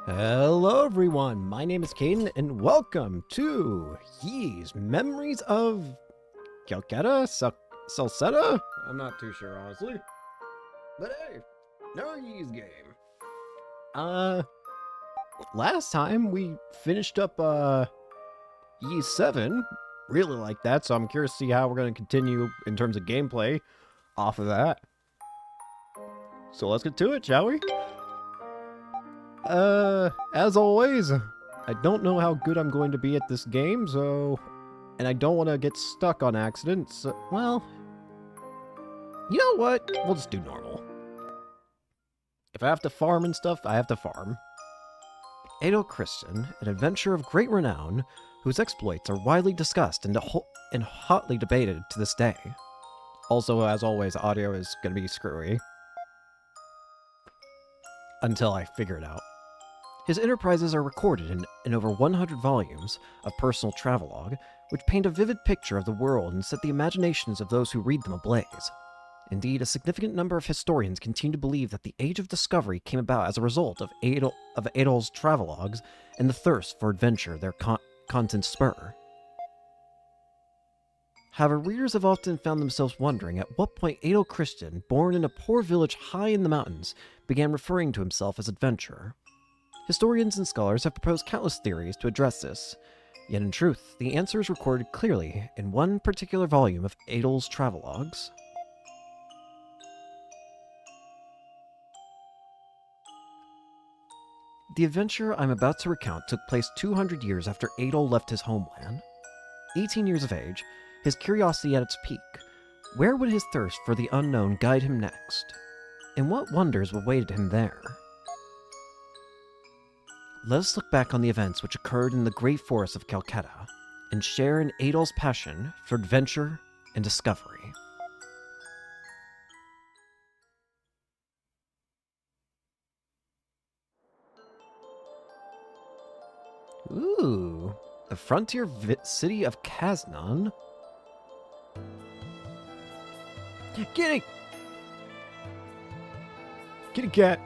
Hello everyone, my name is Caden, and welcome to Yee's Memories of Celceta? Celceta? I'm not too sure, honestly. But hey, no Yee's game. Last time we finished up, Yee 7. Really like that, so I'm curious to see how we're going to continue in terms of gameplay off of that. So let's get to it, shall we? As always, I don't know how good I'm going to be at this game, and I don't want to get stuck on accidents. Well, you know what? We'll just do normal. If I have to farm and stuff, I have to farm. Adol Christian, an adventurer of great renown, whose exploits are widely discussed and hotly debated to this day. Also, as always, audio is going to be screwy. Until I figure it out. His enterprises are recorded in over 100 volumes of personal travelogue, which paint a vivid picture of the world and set the imaginations of those who read them ablaze. Indeed, a significant number of historians continue to believe that the Age of Discovery came about as a result of Adol's travelogues and the thirst for adventure their contents spur. However, readers have often found themselves wondering at what point Adol Christian, born in a poor village high in the mountains, began referring to himself as adventurer. Historians and scholars have proposed countless theories to address this, yet in truth, the answer is recorded clearly in one particular volume of Adol's travelogues. The adventure I'm about to recount took place 200 years after Adol left his homeland. 18 years of age, his curiosity at its peak, where would his thirst for the unknown guide him next? And what wonders awaited him there? Let us look back on the events which occurred in the great forests of Celceta, and share in Adol's passion for adventure and discovery. Ooh, the frontier city of Kaznan. Kitty! Kitty cat!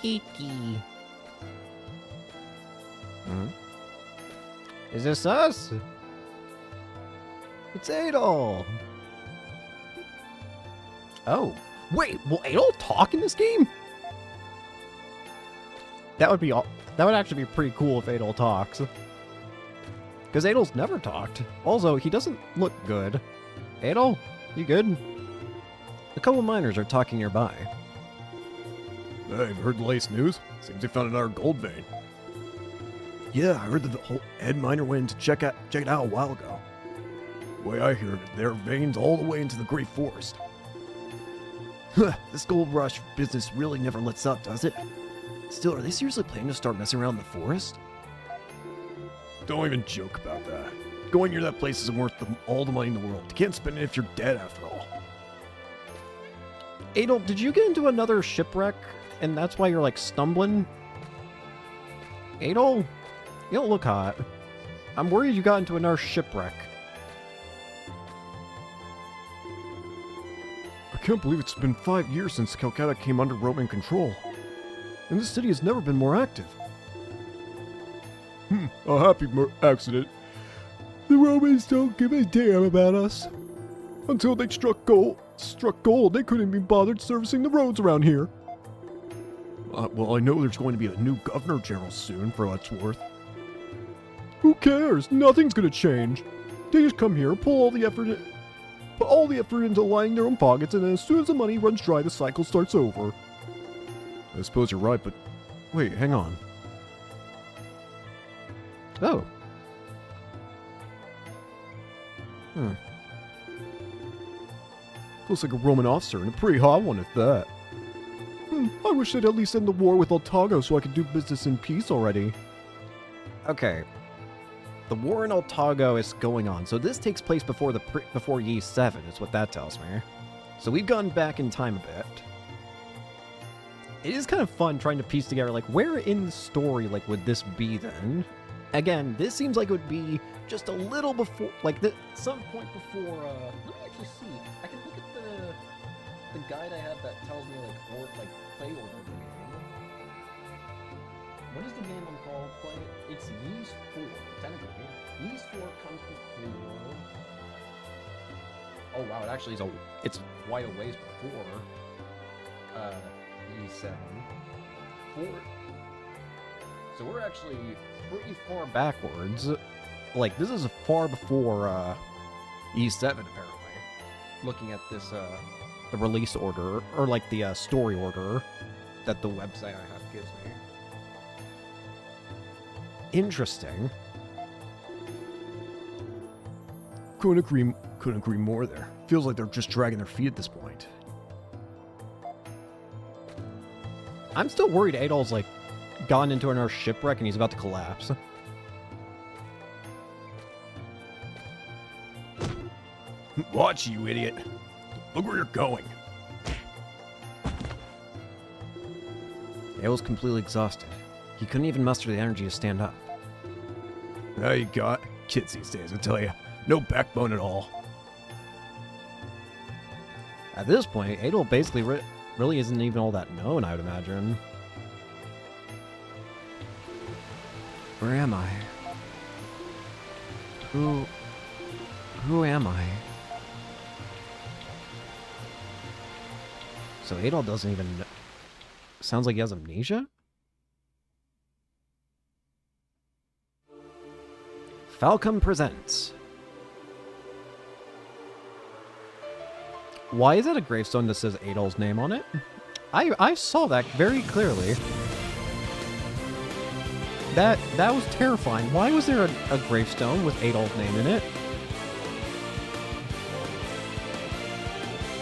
Kitty. Is this us? It's Adol! Oh. Wait, will Adol talk in this game? That would actually be pretty cool if Adol talks. Because Adol's never talked. Also, he doesn't look good. Adol, you good? A couple miners are talking nearby. Hey, have you heard the latest news? Seems they found another gold vein. Yeah, I heard that the whole head miner went in to check it out a while ago. The way I hear it, there are veins all the way into the Great Forest. This gold rush business really never lets up, does it? Still, are they seriously planning to start messing around the forest? Don't even joke about that. Going near that place isn't worth all the money in the world. You can't spend it if you're dead after all. Adol, did you get into another shipwreck, and that's why you're, like, stumbling? Adol, you don't look hot. I'm worried you got into another shipwreck. I can't believe it's been 5 years since Celceta came under Roman control. And this city has never been more active. A happy accident. The Romans don't give a damn about us. Until they struck gold, they couldn't be bothered servicing the roads around here. Well, I know there's going to be a new governor general soon, for what it's worth. Who cares? Nothing's gonna change. They just come here, put all the effort into lining their own pockets, and then as soon as the money runs dry, the cycle starts over. I suppose you're right, but wait, hang on. Oh. Looks like a Roman officer, and a pretty hot one at that. I wish they'd at least end the war with Altago so I could do business in peace already. Okay. The war in Altago is going on, so this takes place before Yee 7, is what that tells me. So we've gone back in time a bit. It is kind of fun trying to piece together, like, where in the story, like, would this be then? Again, this seems like it would be just a little before, like, some point before, let me actually see. I can guide I have that tells me like play order of the game. What is the game I'm called? Play? It's Ys 4, technically. Ys 4 comes before. Oh wow, it actually is it's quite a ways before Ys 7. 4. So we're actually pretty far backwards. Like this is far before Ys 7 apparently. Looking at this the release order or like the story order that the website I have gives me. Interesting. Couldn't agree more there. Feels like they're just dragging their feet at this point. I'm still worried Adol's like gone into another shipwreck and he's about to collapse. Watch, you idiot. Look where you're going. Adol's completely exhausted. He couldn't even muster the energy to stand up. Now you got kids these days, I tell you. No backbone at all. At this point, Adol basically really isn't even all that known, I would imagine. Where am I? Who am I? So Adol doesn't even know. Sounds like he has amnesia? Falcom presents. Why is that a gravestone that says Adol's name on it? I saw that very clearly. That was terrifying. Why was there a gravestone with Adol's name in it?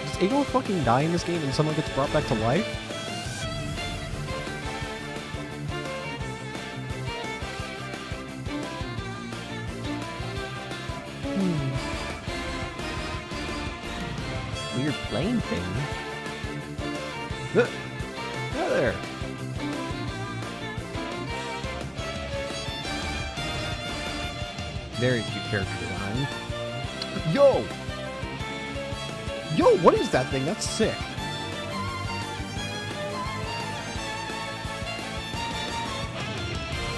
Does Adol fucking die in this game and someone gets brought back to life? Weird plane thing. Hi there. Very cute character design. Yo! Yo, what is that thing? That's sick.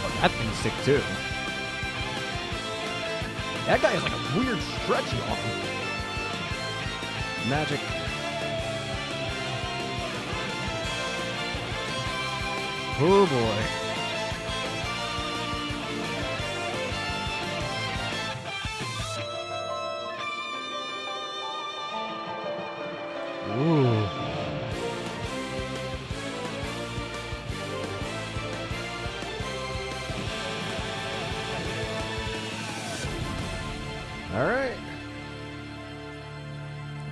Oh, that thing's sick too. That guy has like a weird stretchy arm. Magic. Oh boy. Ooh. All right.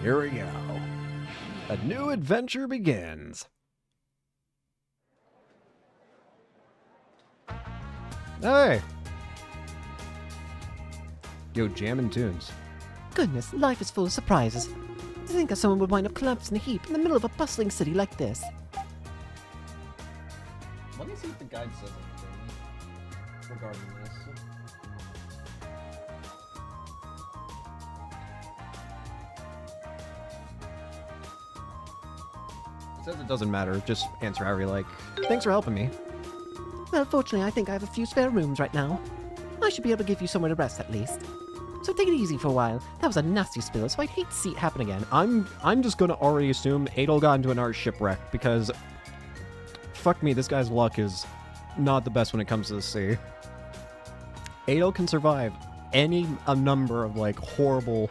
Here we go. A new adventure begins. Hey! Yo, jamming tunes. Goodness, life is full of surprises. To think that someone would wind up collapsed in a heap in the middle of a bustling city like this. Let me see if the guide says anything regarding this. It says it doesn't matter, just answer however you like. Thanks for helping me. Well, fortunately, I think I have a few spare rooms right now. I should be able to give you somewhere to rest at least. So take it easy for a while. That was a nasty spill, so I'd hate to see it happen again. I'm just gonna already assume Adol got into another shipwreck because fuck me, this guy's luck is not the best when it comes to the sea. Adol can survive a number of like horrible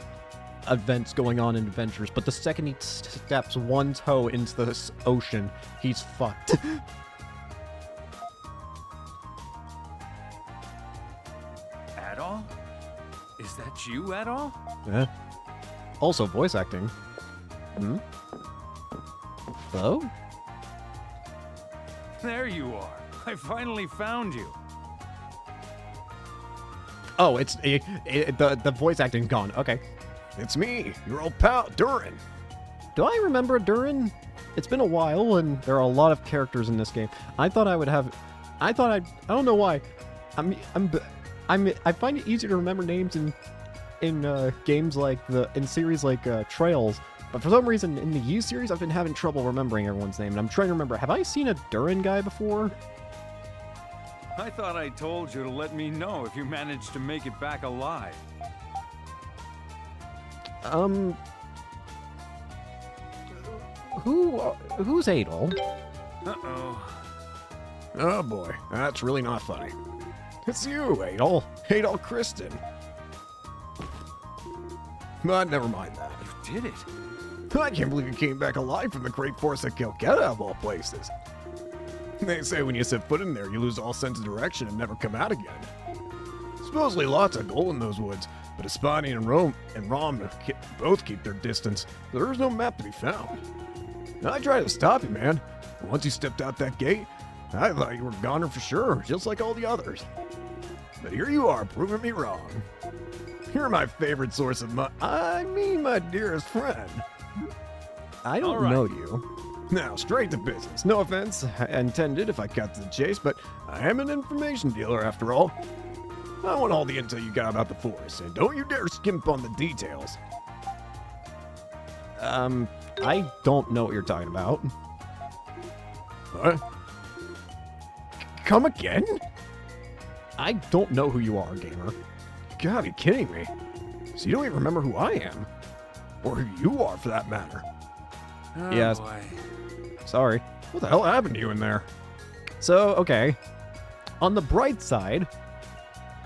events going on in adventures, but the second he steps one toe into this ocean, he's fucked. Adol? Is that you, Adol? Yeah. Also voice acting. Hmm? Hello? There you are. I finally found you. Oh, it's the voice acting's gone. Okay. It's me, your old pal, Durin. Do I remember Durin? It's been a while, and there are a lot of characters in this game. I thought I would have. I don't know why. I find it easier to remember names in games like in series like Trails But for some reason, in the U series, I've been having trouble remembering everyone's name, and I'm trying to remember, have I seen a Durin guy before? I thought I told you to let me know if you managed to make it back alive. Who's Adol? Uh-oh. Oh boy, that's really not funny. It's you, Adol. Adol Kristen. But never mind that. You did it. I can't believe you came back alive from the great forest of Celceta of all places. They say when you set foot in there, you lose all sense of direction and never come out again. Supposedly lots of gold in those woods, but Espani and Rom both keep their distance. There is no map to be found. I tried to stop you, man. But once you stepped out that gate, I thought you were a goner for sure, just like all the others. But here you are, proving me wrong. You're my favorite source of my dearest friend. I don't All right. know you. Now, straight to business. No offense intended if I cut to the chase, but I am an information dealer after all. I want all the intel you got about the forest, and don't you dare skimp on the details. I don't know what you're talking about. What? Come again? I don't know who you are, gamer. You gotta be kidding me. So you don't even remember who I am? Or who you are, for that matter. Oh, Yes. boy. Sorry. What the hell happened to you in there? So, okay. On the bright side,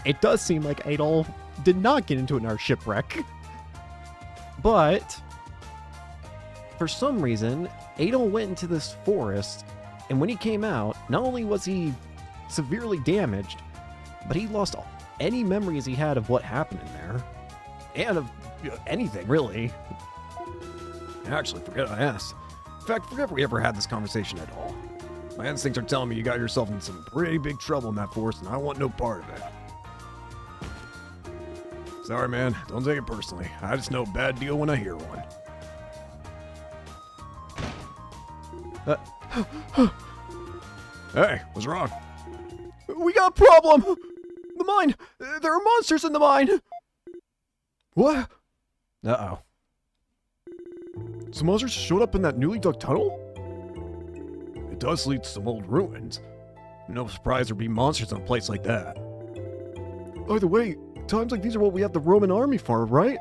it does seem like Adol did not get into our shipwreck. But, for some reason, Adol went into this forest, and when he came out, not only was he severely damaged, but he lost any memories he had of what happened in there. And of anything, really. Actually, forget I asked. In fact, forget we ever had this conversation at all. My instincts are telling me you got yourself in some pretty big trouble in that forest, and I want no part of it. Sorry, man. Don't take it personally. I just know a bad deal when I hear one. Hey, what's wrong? We got a problem! The mine! There are monsters in the mine! What? Uh-oh. Some monsters showed up in that newly dug tunnel? It does lead to some old ruins. No surprise there'd be monsters in a place like that. Either way, times like these are what we have the Roman army for, right?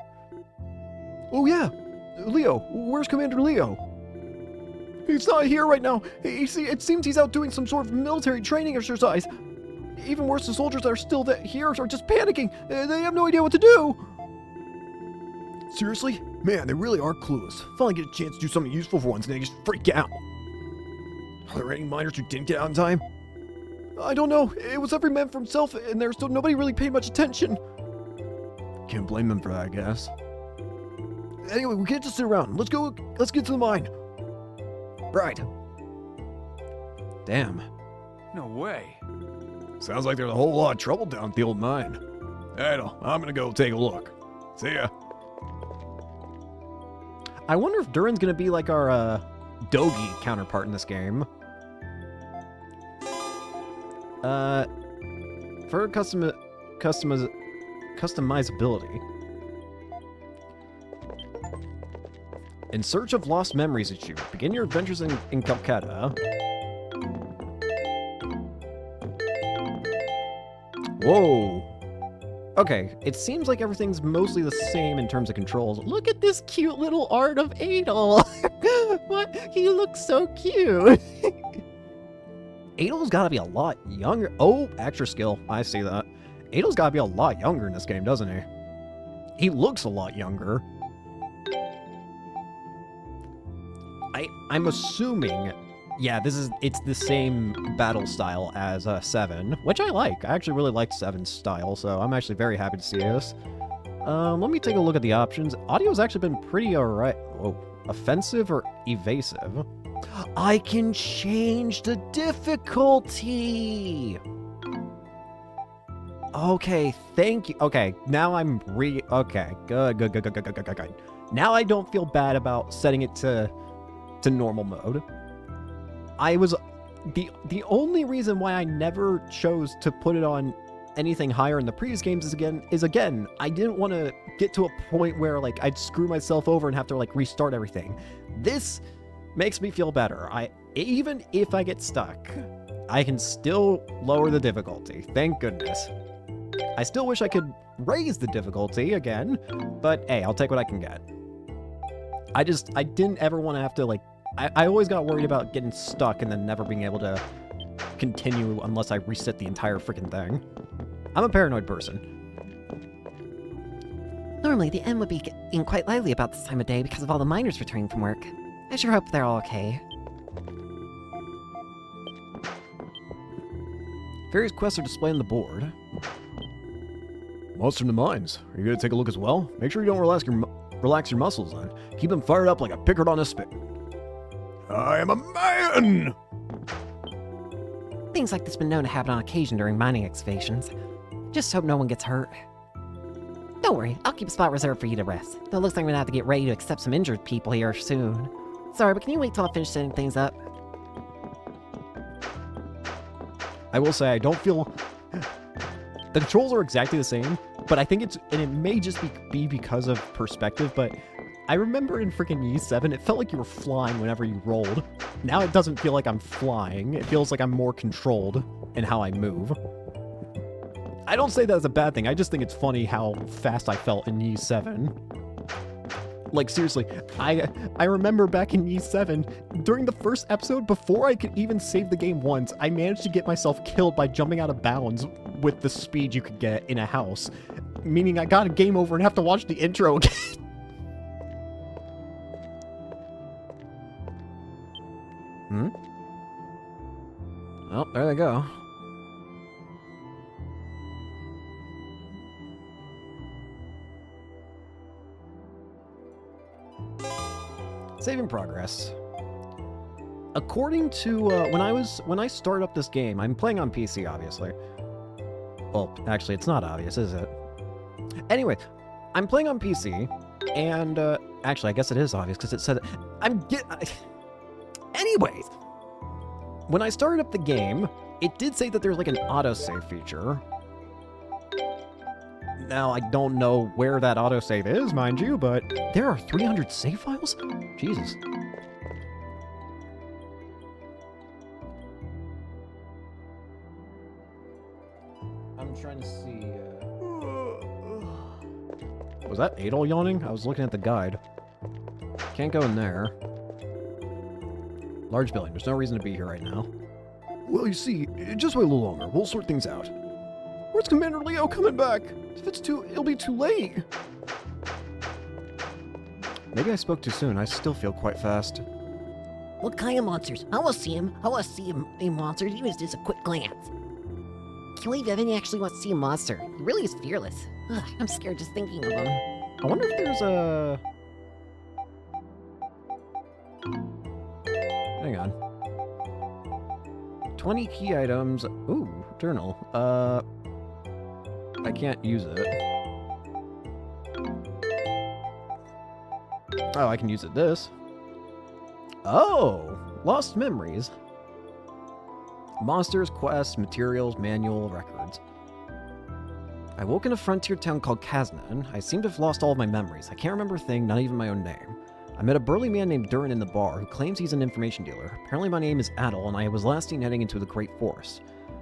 Oh yeah! Leo! Where's Commander Leo? He's not here right now! It seems he's out doing some sort of military training exercise! Even worse, the soldiers that are still here are just panicking! They have no idea what to do! Seriously? Man, they really are clueless. Finally get a chance to do something useful for once and they just freak out. Are there any miners who didn't get out in time? I don't know. It was every man for himself, and there's still nobody really paid much attention. Can't blame them for that, I guess. Anyway, we can't just sit around. Let's get to the mine. Right. Damn. No way. Sounds like there's a whole lot of trouble down at the old mine. Idle, I'm gonna go take a look. See ya. I wonder if Durin's gonna be like our, Dogi counterpart in this game. For customizability. In search of lost memories issue. Begin your adventures in Calcutta. Whoa. Okay, it seems like everything's mostly the same in terms of controls. Look at this cute little art of Adol. What? He looks so cute. Adol's gotta be a lot younger. Oh, extra skill. I see that. Adol's gotta be a lot younger in this game, doesn't he? He looks a lot younger. I'm assuming, yeah, it's the same battle style as 7, which I like. I actually really like 7's style, so I'm actually very happy to see this. Let me take a look at the options. Audio's actually been pretty alright. Whoa. Offensive or evasive? I can change the difficulty! Okay, thank you. Okay, now I'm okay, good. Now I don't feel bad about setting it to normal mode. I was the only reason why I never chose to put it on anything higher in the previous games is again I didn't want to get to a point where, like, I'd screw myself over and have to, like, restart everything. This makes me feel better. Even if I get stuck, I can still lower the difficulty. Thank goodness. I still wish I could raise the difficulty again, but hey, I'll take what I can get. I didn't ever want to have to, like, I always got worried about getting stuck and then never being able to continue unless I reset the entire freaking thing. I'm a paranoid person. Normally, the inn would be getting quite lively about this time of day because of all the miners returning from work. I sure hope they're all okay. Various quests are displayed on the board. Monster in the Mines. Are you going to take a look as well? Make sure you don't relax your muscles then. Keep them fired up like a pickard on a spit. I am a man! Things like this have been known to happen on occasion during mining excavations. Just hope no one gets hurt. Don't worry, I'll keep a spot reserved for you to rest. Though it looks like I'm gonna have to get ready to accept some injured people here soon. Sorry, but can you wait till I finish setting things up? I will say I don't feel... The controls are exactly the same, but I think and it may just be because of perspective, but I remember in freaking Ys 7, it felt like you were flying whenever you rolled. Now it doesn't feel like I'm flying. It feels like I'm more controlled in how I move. I don't say that as a bad thing. I just think it's funny how fast I felt in Ys 7. Like, seriously, I remember back in Ys 7, during the first episode, before I could even save the game once, I managed to get myself killed by jumping out of bounds with the speed you could get in a house. Meaning I got a game over and have to watch the intro again. Oh, there they go. Save in progress. According to when I start up this game, I'm playing on PC, obviously. Well, actually, it's not obvious, is it? Anyway, I'm playing on PC, and actually, I guess it is obvious because it said anyways, when I started up the game, it did say that there's like an autosave feature. Now, I don't know where that autosave is, mind you, but there are 300 save files? Jesus. I'm trying to see... Was that Adol yawning? I was looking at the guide. Can't go in there. Large building. There's no reason to be here right now. Well, you see, just wait a little longer. We'll sort things out. Where's Commander Leo coming back? If it'll be too late. Maybe I spoke too soon. I still feel quite fast. What kind of monsters? I want to see him. I want to see him in monsters, even if it's just a quick glance. Can't believe Evan actually wants to see a monster. He really is fearless. Ugh, I'm scared just thinking of him. I wonder if there's a... Hang on. 20 key items. Ooh, journal. I can't use it. Oh, I can use it this. Oh! Lost memories. Monsters, quests, materials, manual, records. I woke in a frontier town called Kaznan. I seem to have lost all of my memories. I can't remember a thing, not even my own name. I met a burly man named Durin in the bar who claims he's an information dealer. Apparently my name is Adol, and I was last seen heading into the Great Forest.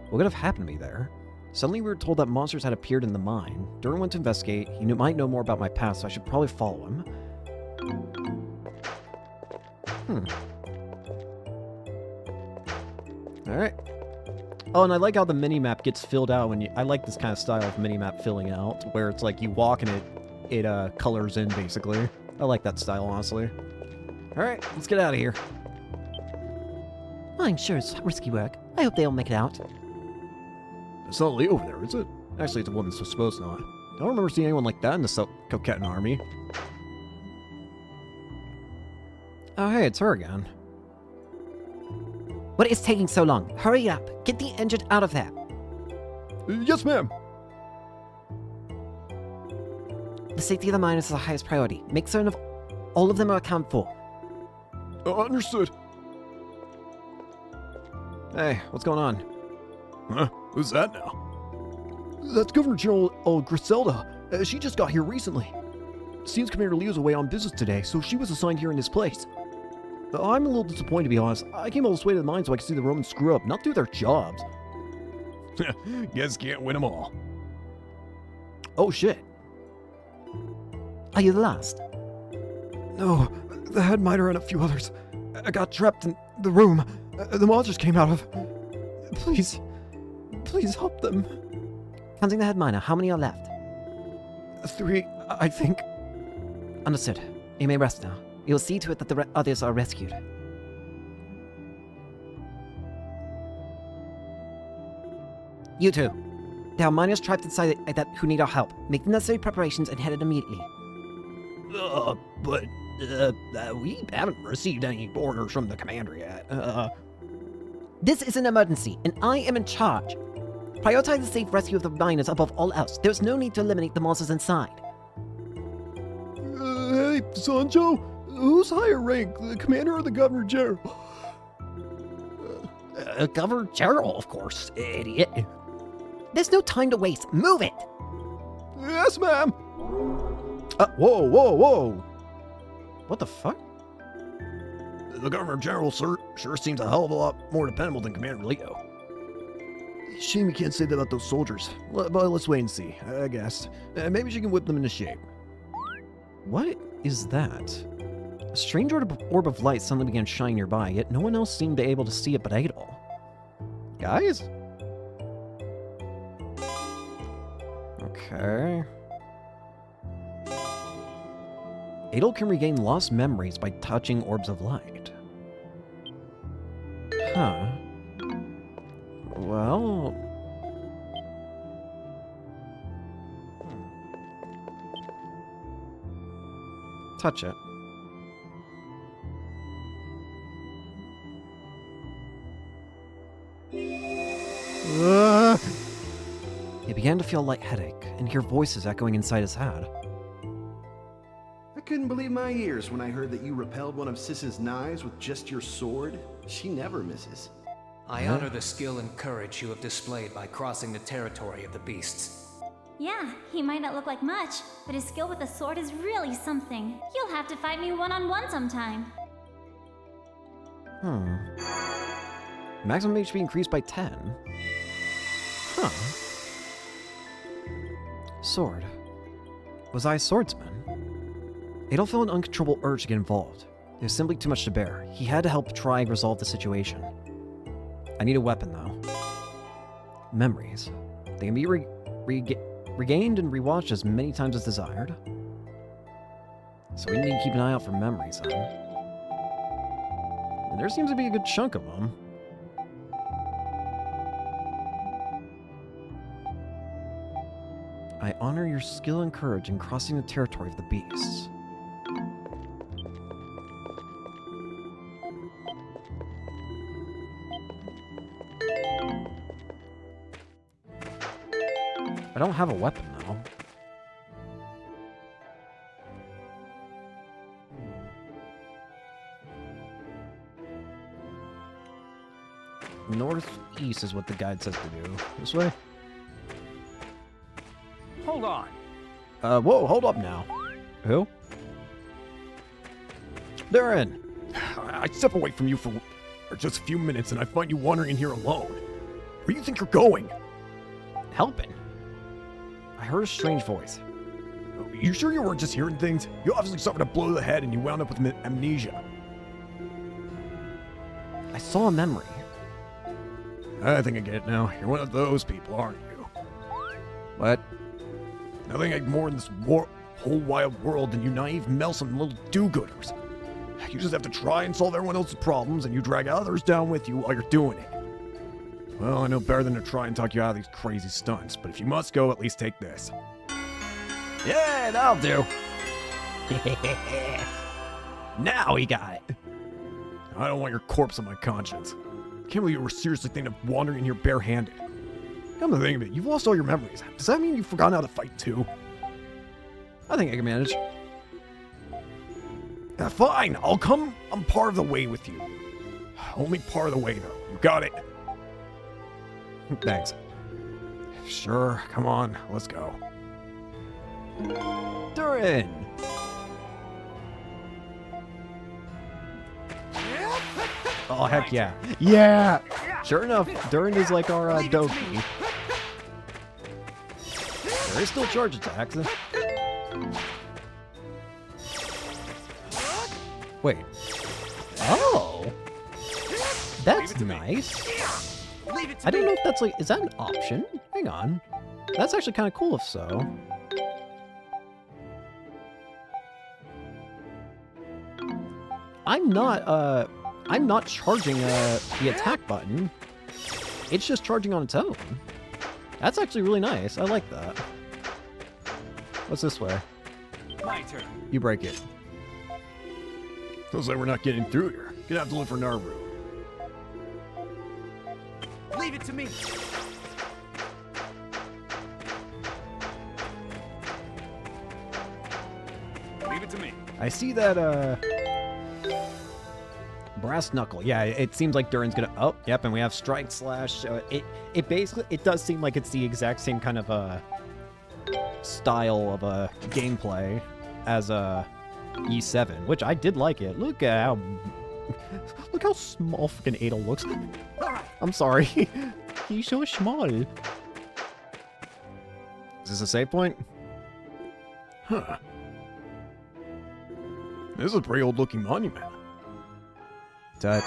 What could have happened to me there? Suddenly we were told that monsters had appeared in the mine. Durin went to investigate. He might know more about my past, so I should probably follow him. Alright. Oh, and I like how the minimap gets filled out when you... I like this kind of style of minimap filling out, where it's like you walk and it colors in, basically. I like that style, honestly. Alright, let's get out of here. Mine sure is risky work. I hope they all make it out. It's not Leo over there, is it? Actually, it's a woman, so suppose not. I don't remember seeing anyone like that in the Celceta army. Oh, hey, it's her again. What is taking so long? Hurry up! Get the injured out of there! Yes, ma'am. The safety of the miners is the highest priority. Make certain of all of them are accounted for. Understood. Hey, what's going on? Huh? Who's that now? That's Governor General Griselda. She just got here recently. seems Commander Leo's away on business today, so she was assigned here in this place. I'm a little disappointed, to be honest. I came all this way to the mine so I could see the Romans screw up, not do their jobs. Guess can't win them all. Oh, shit. Are you the last? No, the head miner and a few others. I got trapped in the room the monsters came out of. Please help them. Counting the head miner, how many are left? 3, I think. Understood. You may rest now. You'll see to it that the others are rescued. You two. There are miners trapped inside that who need our help. Make the necessary preparations and head it immediately. But we haven't received any orders from the commander yet. This is an emergency, and I am in charge. Prioritize the safe rescue of the miners above all else. There's no need to eliminate the monsters inside. Hey, Sancho, who's higher rank, the commander or the governor general? Governor General, of course, idiot. There's no time to waste. Move it! Yes, ma'am. Whoa. What the fuck? The governor general, sir, sure seems a hell of a lot more dependable than Commander Leo. Shame you can't say that about those soldiers. But let's wait and see, I guess. Maybe she can whip them into shape. What is that? A strange orb of light suddenly began shining nearby, yet no one else seemed able to see it but Adol. Guys? Okay. Adol can regain lost memories by touching orbs of light. Huh. Well... Touch it. He began to feel a light headache and hear voices echoing inside his head. I couldn't believe my ears when I heard that you repelled one of Sis's knives with just your sword. She never misses. I honor the skill and courage you have displayed by crossing the territory of the beasts. Yeah, he might not look like much, but his skill with the sword is really something. You'll have to fight me one-on-one sometime. Maximum HP increased by 10. Huh. Sword. Was I a swordsman? Adol felt an uncontrollable urge to get involved. There was simply too much to bear. He had to help try and resolve the situation. I need a weapon, though. Memories. They can be regained and rewatched as many times as desired. So we need to keep an eye out for memories, then. And there seems to be a good chunk of them. I honor your skill and courage in crossing the territory of the beasts. I don't have a weapon, though. Northeast is what the guide says to do. This way? Hold on. Whoa, hold up now. Who? Darren! I step away from you for just a few minutes and I find you wandering in here alone. Where do you think you're going? Helping? I heard a strange voice. You sure you weren't just hearing things? You obviously suffered a blow to the head and you wound up with amnesia. I saw a memory. I think I get it now. You're one of those people, aren't you? What? Nothing like more in this whole wild world than you naive, meddlesome little do-gooders. You just have to try and solve everyone else's problems, and you drag others down with you while you're doing it. Well, I know better than to try and talk you out of these crazy stunts, but if you must go, at least take this. Yeah, that'll do. Now he got it. I don't want your corpse on my conscience. I can't believe you were seriously thinking of wandering in here barehanded. Come to think of it, you've lost all your memories. Does that mean you've forgotten how to fight too? I think I can manage. Fine, I'll come. I'm part of the way with you. Only part of the way, though. You got it. Thanks. Sure, come on, let's go. Durin! Oh, heck yeah. Yeah! Sure enough, Durin is like our Doki. There is still charge attacks. Wait. Oh! That's nice. I don't know if that's like... Is that an option? Hang on. That's actually kind of cool if so. I'm not charging the attack button. It's just charging on its own. That's actually really nice. I like that. What's this way? My turn. You break it. Feels like we're not getting through here. Gonna have to look for Naru. Leave it to me. Leave it to me. I see that, brass knuckle. Yeah, it seems like Durin's gonna... Oh, yep, and we have strike slash. It basically... It does seem like it's the exact same kind of, style of, gameplay as, E7, which I did like it. Look at how... Look how small freaking Adel looks. I'm sorry. He's so small. Is this a save point? Huh. This is a pretty old looking monument. Touch.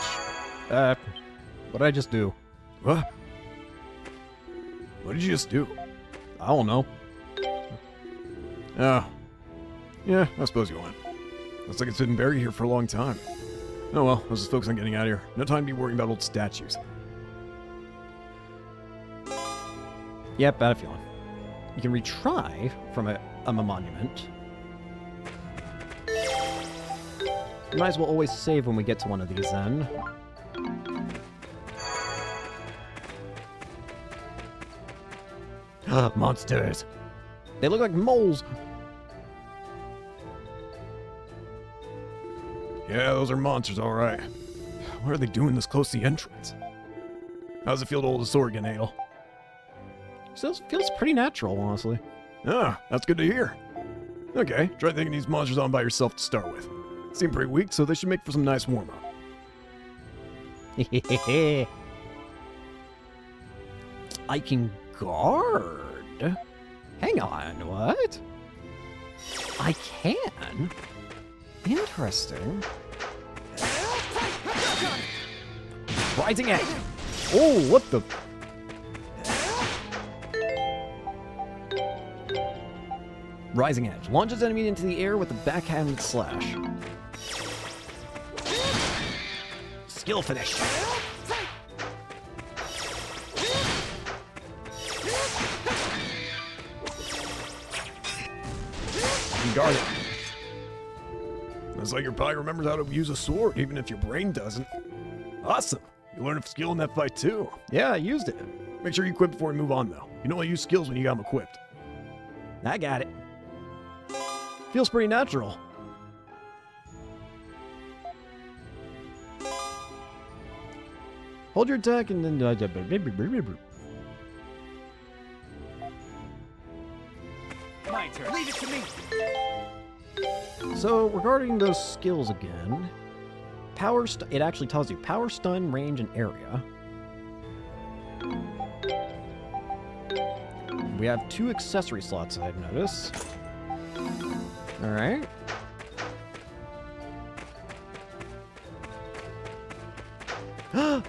What did I just do? What? What did you just do? I don't know. Oh. Yeah, I suppose you went. Looks like it's been buried here for a long time. Oh well, let's just focus on getting out of here. No time to be worrying about old statues. Yep, bad feeling. You can retry from a monument. You might as well always save when we get to one of these then. Monsters. They look like moles. Yeah, those are monsters, alright. What are they doing this close to the entrance? How's it feel to hold a sword again, Adel? Feels pretty natural, honestly. Ah, that's good to hear. Okay, try taking these monsters on by yourself to start with. Seem pretty weak, so they should make for some nice warm-up. I can guard. Hang on, what? I can? Interesting. Rising Edge! Oh, what the... Rising Edge. Launches enemy into the air with a backhanded slash. Skill finish. You can guard it. Looks like your pie remembers how to use a sword, even if your brain doesn't. Awesome! You learned a skill in that fight too. Yeah, I used it. Make sure you equip before we move on, though. You can only use skills when you got them equipped. I got it. Feels pretty natural. Hold your attack and then... My turn. Leave it to me. So, regarding those skills again, it actually tells you power, stun, range, and area. We have 2 accessory slots, I've noticed. Alright.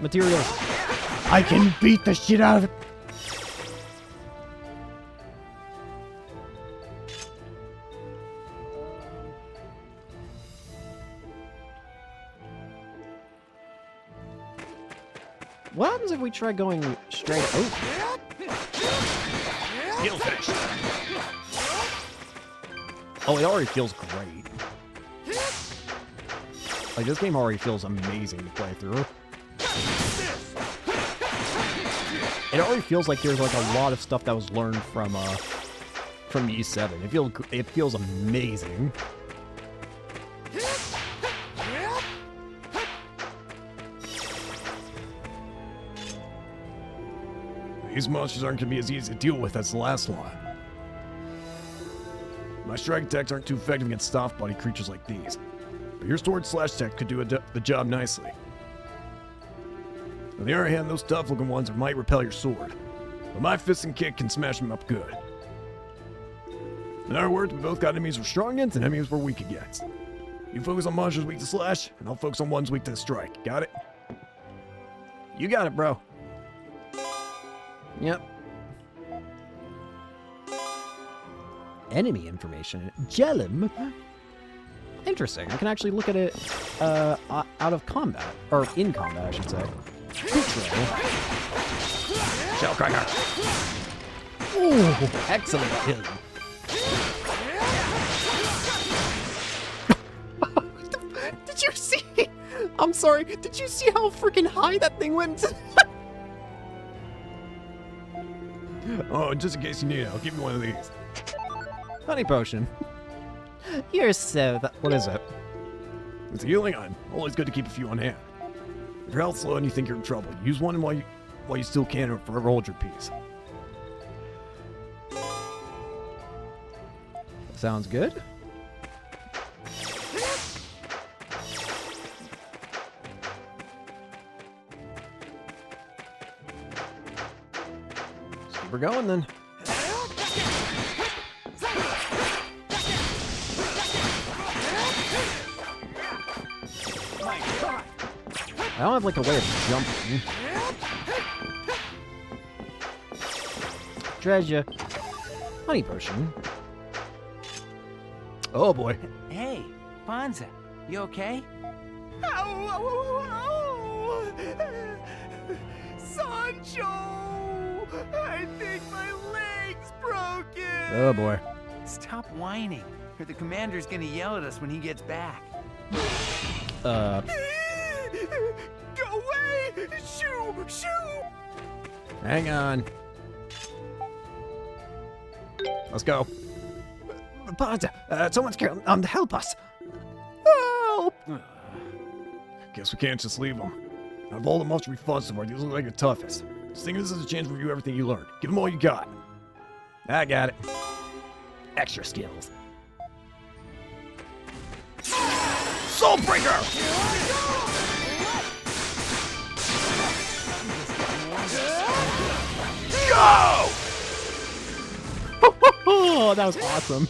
Materials. I can beat the shit out of it. What happens if we try going straight? Oh. Skill finish. Oh, it already feels great. Like, this game already feels amazing to play through. It already feels like there's like a lot of stuff that was learned from E7. It feels amazing. These monsters aren't going to be as easy to deal with as the last one. My strike attacks aren't too effective against soft body creatures like these. But your sword slash tech could do the job nicely. On the other hand, those tough-looking ones might repel your sword. But my fist and kick can smash them up good. In other words, we both got enemies we're strong against and enemies we're weak against. You focus on monsters weak to slash, and I'll focus on ones weak to strike. Got it? You got it, bro. Yep. Enemy information. Gellum. Interesting. I can actually look at it out of combat. Or in combat, I should say. Shellcracker! Ooh, excellent kill. Did you see? I'm sorry. Did you see how freaking high that thing went? Oh, just in case you need it, I'll give you one of these. Honey potion. You're so... What is it? It's a healing item. Always good to keep a few on hand. If your health's low and you think you're in trouble, use one while you still can for a hold your peace. Sounds good. Let's keep her going then. I don't have like a way of jumping. Treasure. Honey potion. Oh boy. Hey, Bonza, you okay? Sancho! I think my leg's broken! Oh boy. Stop whining, or the commander's gonna yell at us when he gets back. Go away! Shoo! Shoo! Hang on. Let's go. Bonza, someone's come, help us. Help! Guess we can't just leave them. Out of all the monsters we fought so far, these look like the toughest. Just think of this as a chance to review everything you learned. Give them all you got. I got it. Extra skills. Soulbreaker! Go! Oh, that was awesome.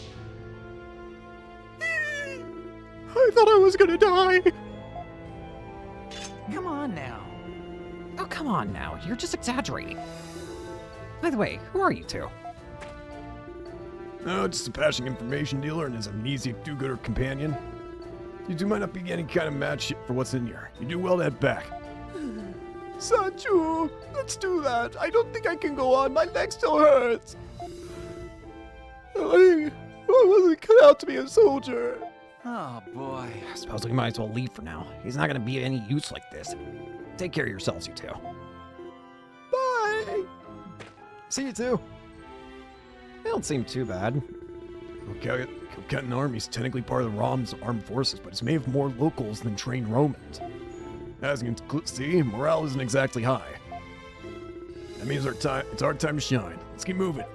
I thought I was gonna die. Come on now. Oh, come on now. You're just exaggerating. By the way, who are you two? No, just a passing information dealer and his amnesiac do-gooder companion. You two might not be any kind of match for what's in here. You do well to head back. Sancho, let's do that. I don't think I can go on. My leg still hurts. I wasn't cut out to be a soldier. Oh boy. I suppose we might as well leave for now. He's not gonna be of any use like this. Take care of yourselves, you two. Bye. See you too. They don't seem too bad. Kelketan Army's technically part of the Rom's armed forces, but it's made of more locals than trained Romans. As you can see, morale isn't exactly high. That means it's our time to shine. Let's keep moving.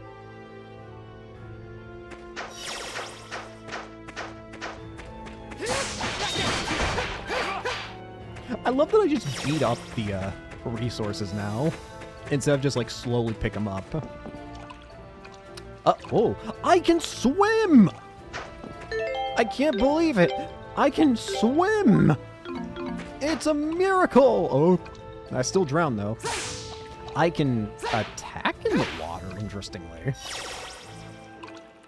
I love that I just beat up the resources now, instead of just like slowly pick them up. Oh, I can swim! I can't believe it! I can swim! It's a miracle! Oh, I still drown though. I can attack in the water, interestingly.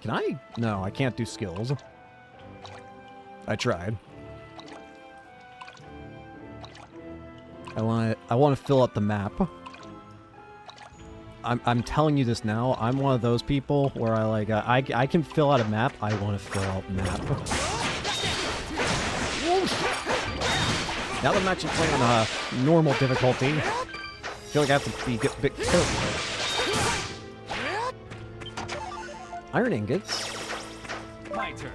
Can I? No, I can't do skills. I tried. I want to fill out the map. I'm telling you this now. I'm one of those people where I like I can fill out a map. I want to fill out map. Now that I'm actually playing on normal difficulty, I feel like I have to be a bit careful. Iron ingots. My turn.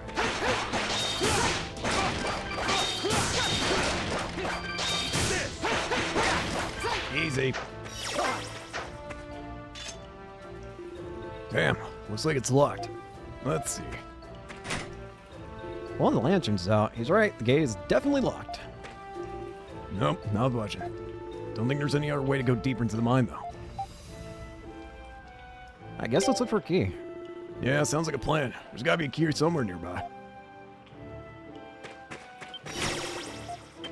Easy. Damn, looks like it's locked. Let's see. Well, the lantern's out. He's right. The gate is definitely locked. Nope, not budging. Don't think there's any other way to go deeper into the mine, though. I guess let's look for a key. Yeah, sounds like a plan. There's gotta be a key somewhere nearby.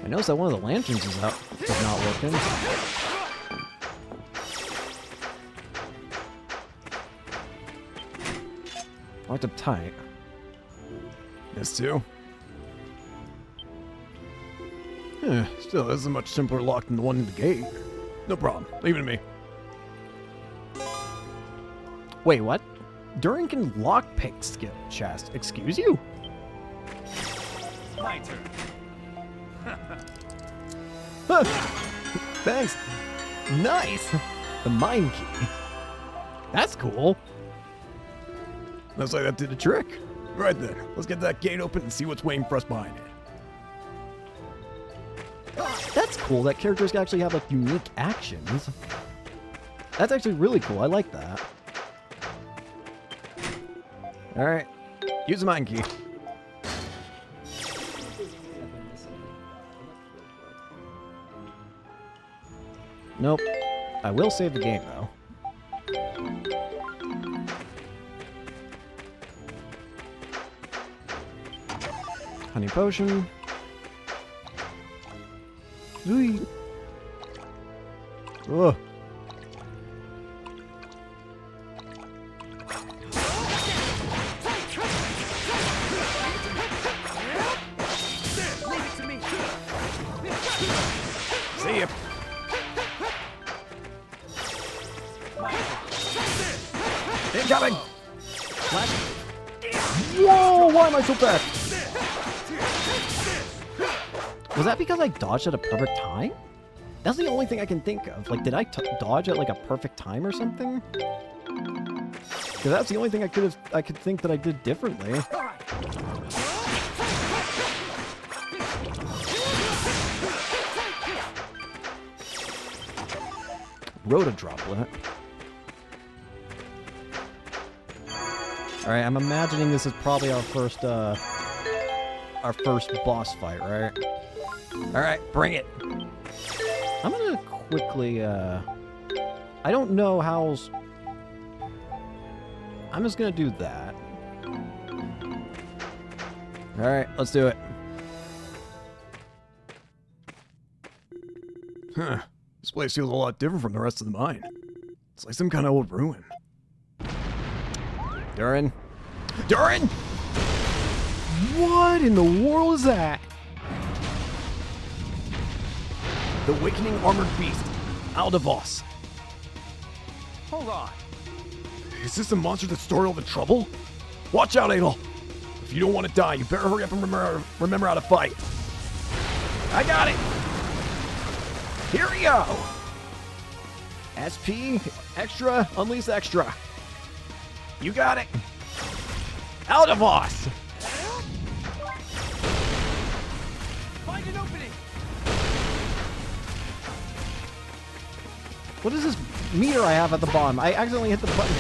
I noticed that one of the lanterns is not working. Locked up tight. This too? Still, this is a much simpler lock than the one in the gate. No problem. Leave it to me. Wait, what? Durin can lockpick skip chest. Excuse you? My turn. Thanks. Nice. The mine key. That's cool. Looks like that did the trick. Right then, let's get that gate open and see what's waiting for us behind it. That's cool that characters can actually have like unique actions. That's actually really cool. I like that. Alright. Use the mine key. Nope. I will save the game, though. Honey potion. Ooh. Ugh. See ya. Incoming! Whoa! Why am I so fast? Was that because I dodged at a perfect time? That's the only thing I can think of. Like, did I dodge at like a perfect time or something? Because that's the only thing I could think that I did differently. Rhoda droplet. Alright, I'm imagining this is probably our first boss fight, right? Alright, bring it. I'm gonna quickly, I don't know how's... I'm just gonna do that. Alright, let's do it. Huh. This place feels a lot different from the rest of the mine. It's like some kind of old ruin. Durin? Durin! What in the world is that? The Awakening Armored Beast, Aldavos. Hold on. Is this the monster that started all the trouble? Watch out, Adel! If you don't want to die, you better hurry up and remember how to fight. I got it! Here we go! SP, extra, unleash extra. You got it! Aldavos! Find an opening. What is this meter I have at the bottom? I accidentally hit the button.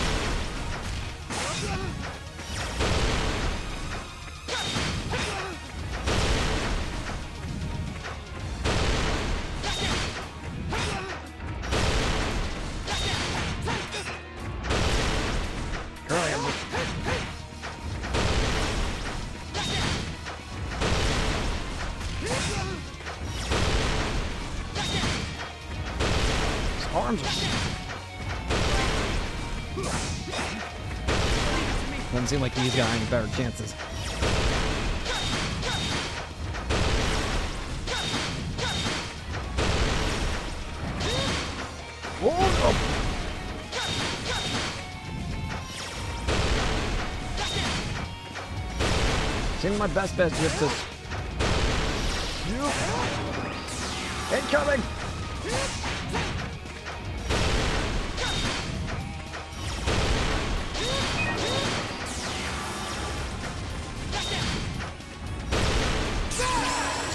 Arms are... Doesn't seem like he's got any better chances. Oh! Seeing my best bet with this. Incoming!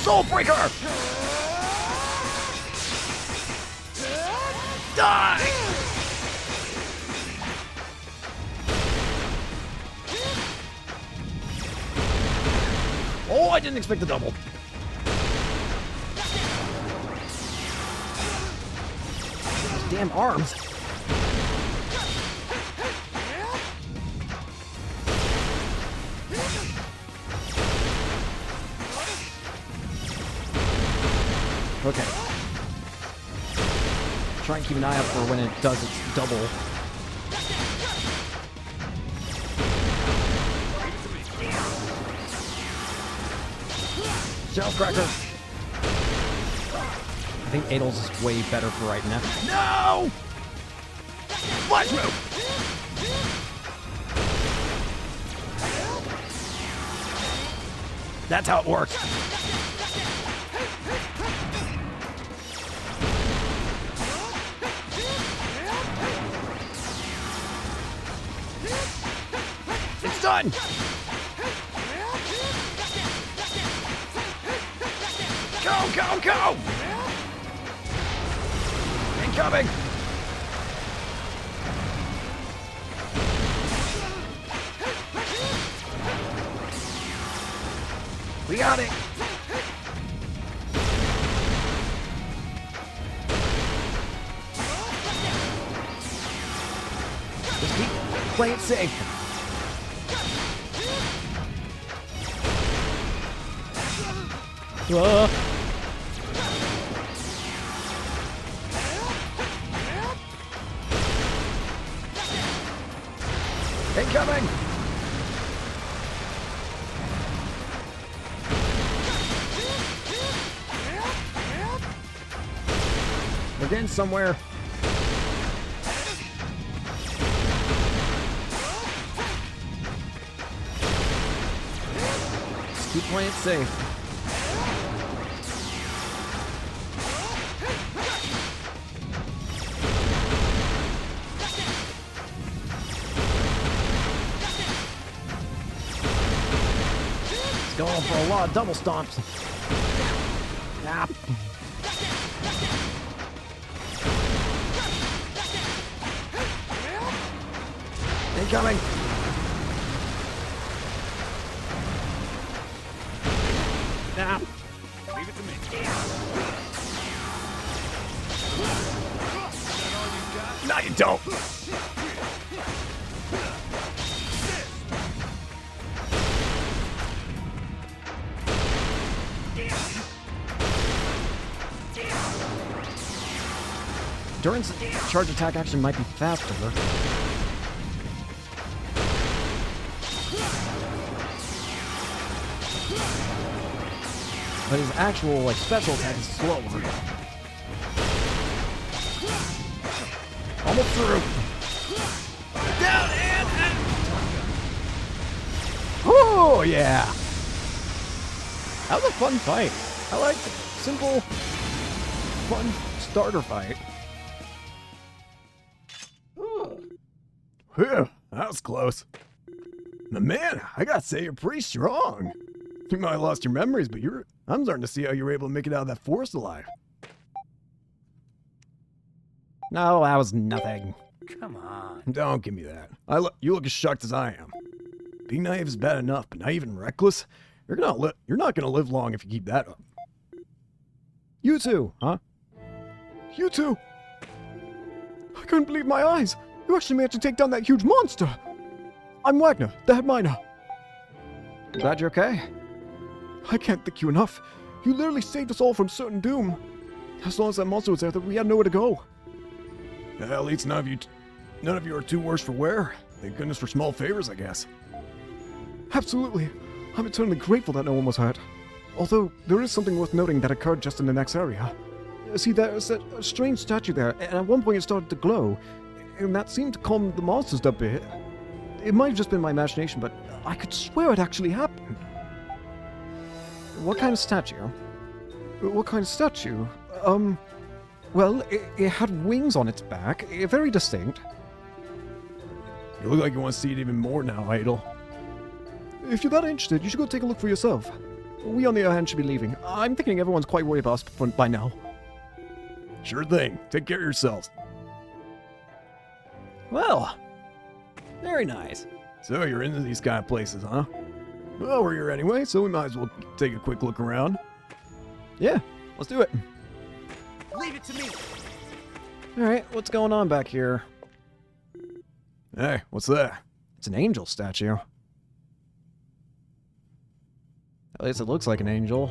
Soulbreaker! Die! Oh, I didn't expect the double. damn arms. Okay. Try and keep an eye out for when it does its double. Shell cracker. I think Adel's is way better for right now. No! Flash move! That's how it works. It's done! Go, go, go! Incoming! We got it! Just keep playing it safe. Incoming! We're getting somewhere. Just keep playing it safe. Going for a lot of double stomps. Ah. Incoming. Ah. Leave it to me. No, you don't. Duran's charge attack actually might be faster. But his actual, like, special attack is slower. Almost through. Down and... Oh, yeah! That was a fun fight. I like it. Simple, fun starter fight. Phew, that was close. But man, I gotta say, you're pretty strong. You might have lost your memories, but I'm starting to see how you were able to make it out of that forest alive. No, that was nothing. Come on. Don't give me that. You look as shocked as I am. Being naive is bad enough, but naive and reckless? You're not gonna live long if you keep that up. You too, huh? You too! I couldn't believe my eyes! You actually managed to take down that huge monster! I'm Wagner, the head miner. I'm glad you're okay. I can't thank you enough. You literally saved us all from certain doom. As long as that monster was there, we had nowhere to go. At least none of you are too worse for wear. Thank goodness for small favors, I guess. Absolutely. I'm eternally grateful that no one was hurt. Although, there is something worth noting that occurred just in the next area. See, there's a strange statue there, and at one point it started to glow, and that seemed to calm the monsters a bit. It might have just been my imagination, but I could swear it actually happened. What kind of statue? What kind of statue? Well, it had wings on its back, very distinct. You look like you want to see it even more now, Idol. If you're that interested, you should go take a look for yourself. We, on the other hand, should be leaving. I'm thinking everyone's quite worried about us by now. Sure thing. Take care of yourselves. Well, very nice. So you're into these kind of places, huh? Well, we're here anyway, so we might as well take a quick look around. Yeah, let's do it. Leave it to me. Alright, what's going on back here? Hey, what's that? It's an angel statue. At least it looks like an angel,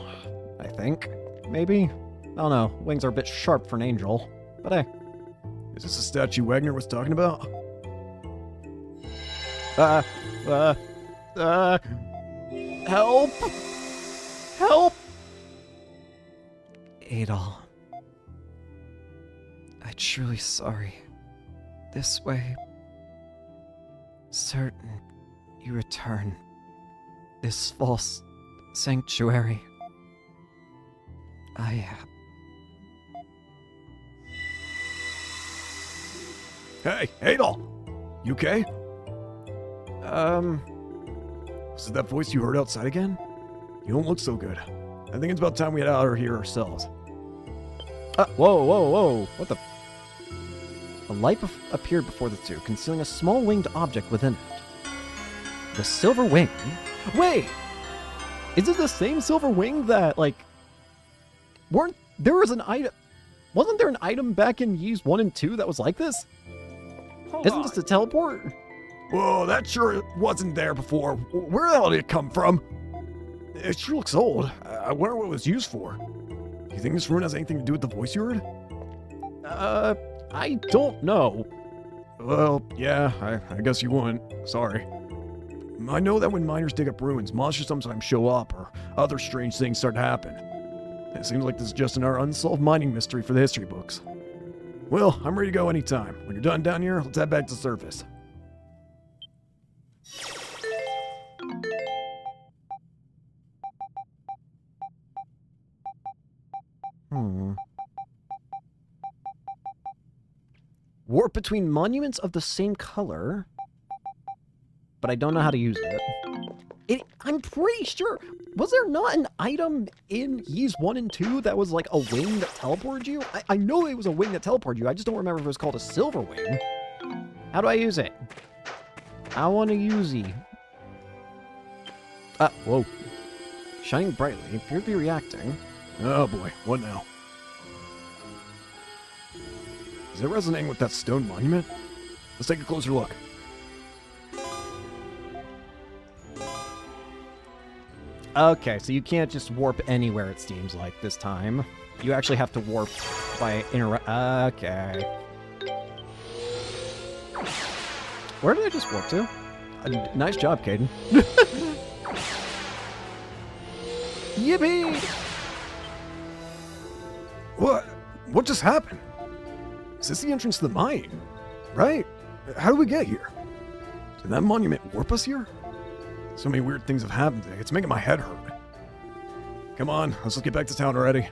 I think. Maybe? I don't know. Wings are a bit sharp for an angel. But hey. Is this the statue Wagner was talking about? Help! Help! Adol. I'm truly sorry. This way. Certain you return. This false sanctuary. Hey, Adol! You okay? Is it that voice you heard outside again? You don't look so good. I think it's about time we get out of here ourselves. Whoa. What the? A light appeared before the two, concealing a small winged object within it. The silver wing? Wait! Is it the same silver wing that, like... Wasn't there an item back in Ys 1 and 2 that was like this? Isn't this a teleport? Whoa, that sure wasn't there before. Where the hell did it come from? It sure looks old. I wonder what it was used for. You think this rune has anything to do with the voice you heard? I don't know. Well, yeah, I guess you wouldn't. Sorry. I know that when miners dig up ruins, monsters sometimes show up, or other strange things start to happen. It seems like this is just another unsolved mining mystery for the history books. Well, I'm ready to go anytime. When you're done down here, let's head back to the surface. Warp between monuments of the same color, but I don't know how to use it. I'm pretty sure, was there not an item in Ys 1 and 2 that was like a wing that teleported you? I know it was a wing that teleported you, I just don't remember if it was called a silver wing. How do I use it? I want to use it. Whoa. Shining brightly, appear to be reacting. Oh boy, what now? Is it resonating with that stone monument? Let's take a closer look. Okay, so you can't just warp anywhere, it seems like, this time. You actually have to warp by okay. Where did I just warp to? Nice job, Caden. Yippee! What just happened? Is this the entrance to the mine? Right? How did we get here? Did that monument warp us here? So many weird things have happened today. It's making my head hurt. Come on, let's get back to town already.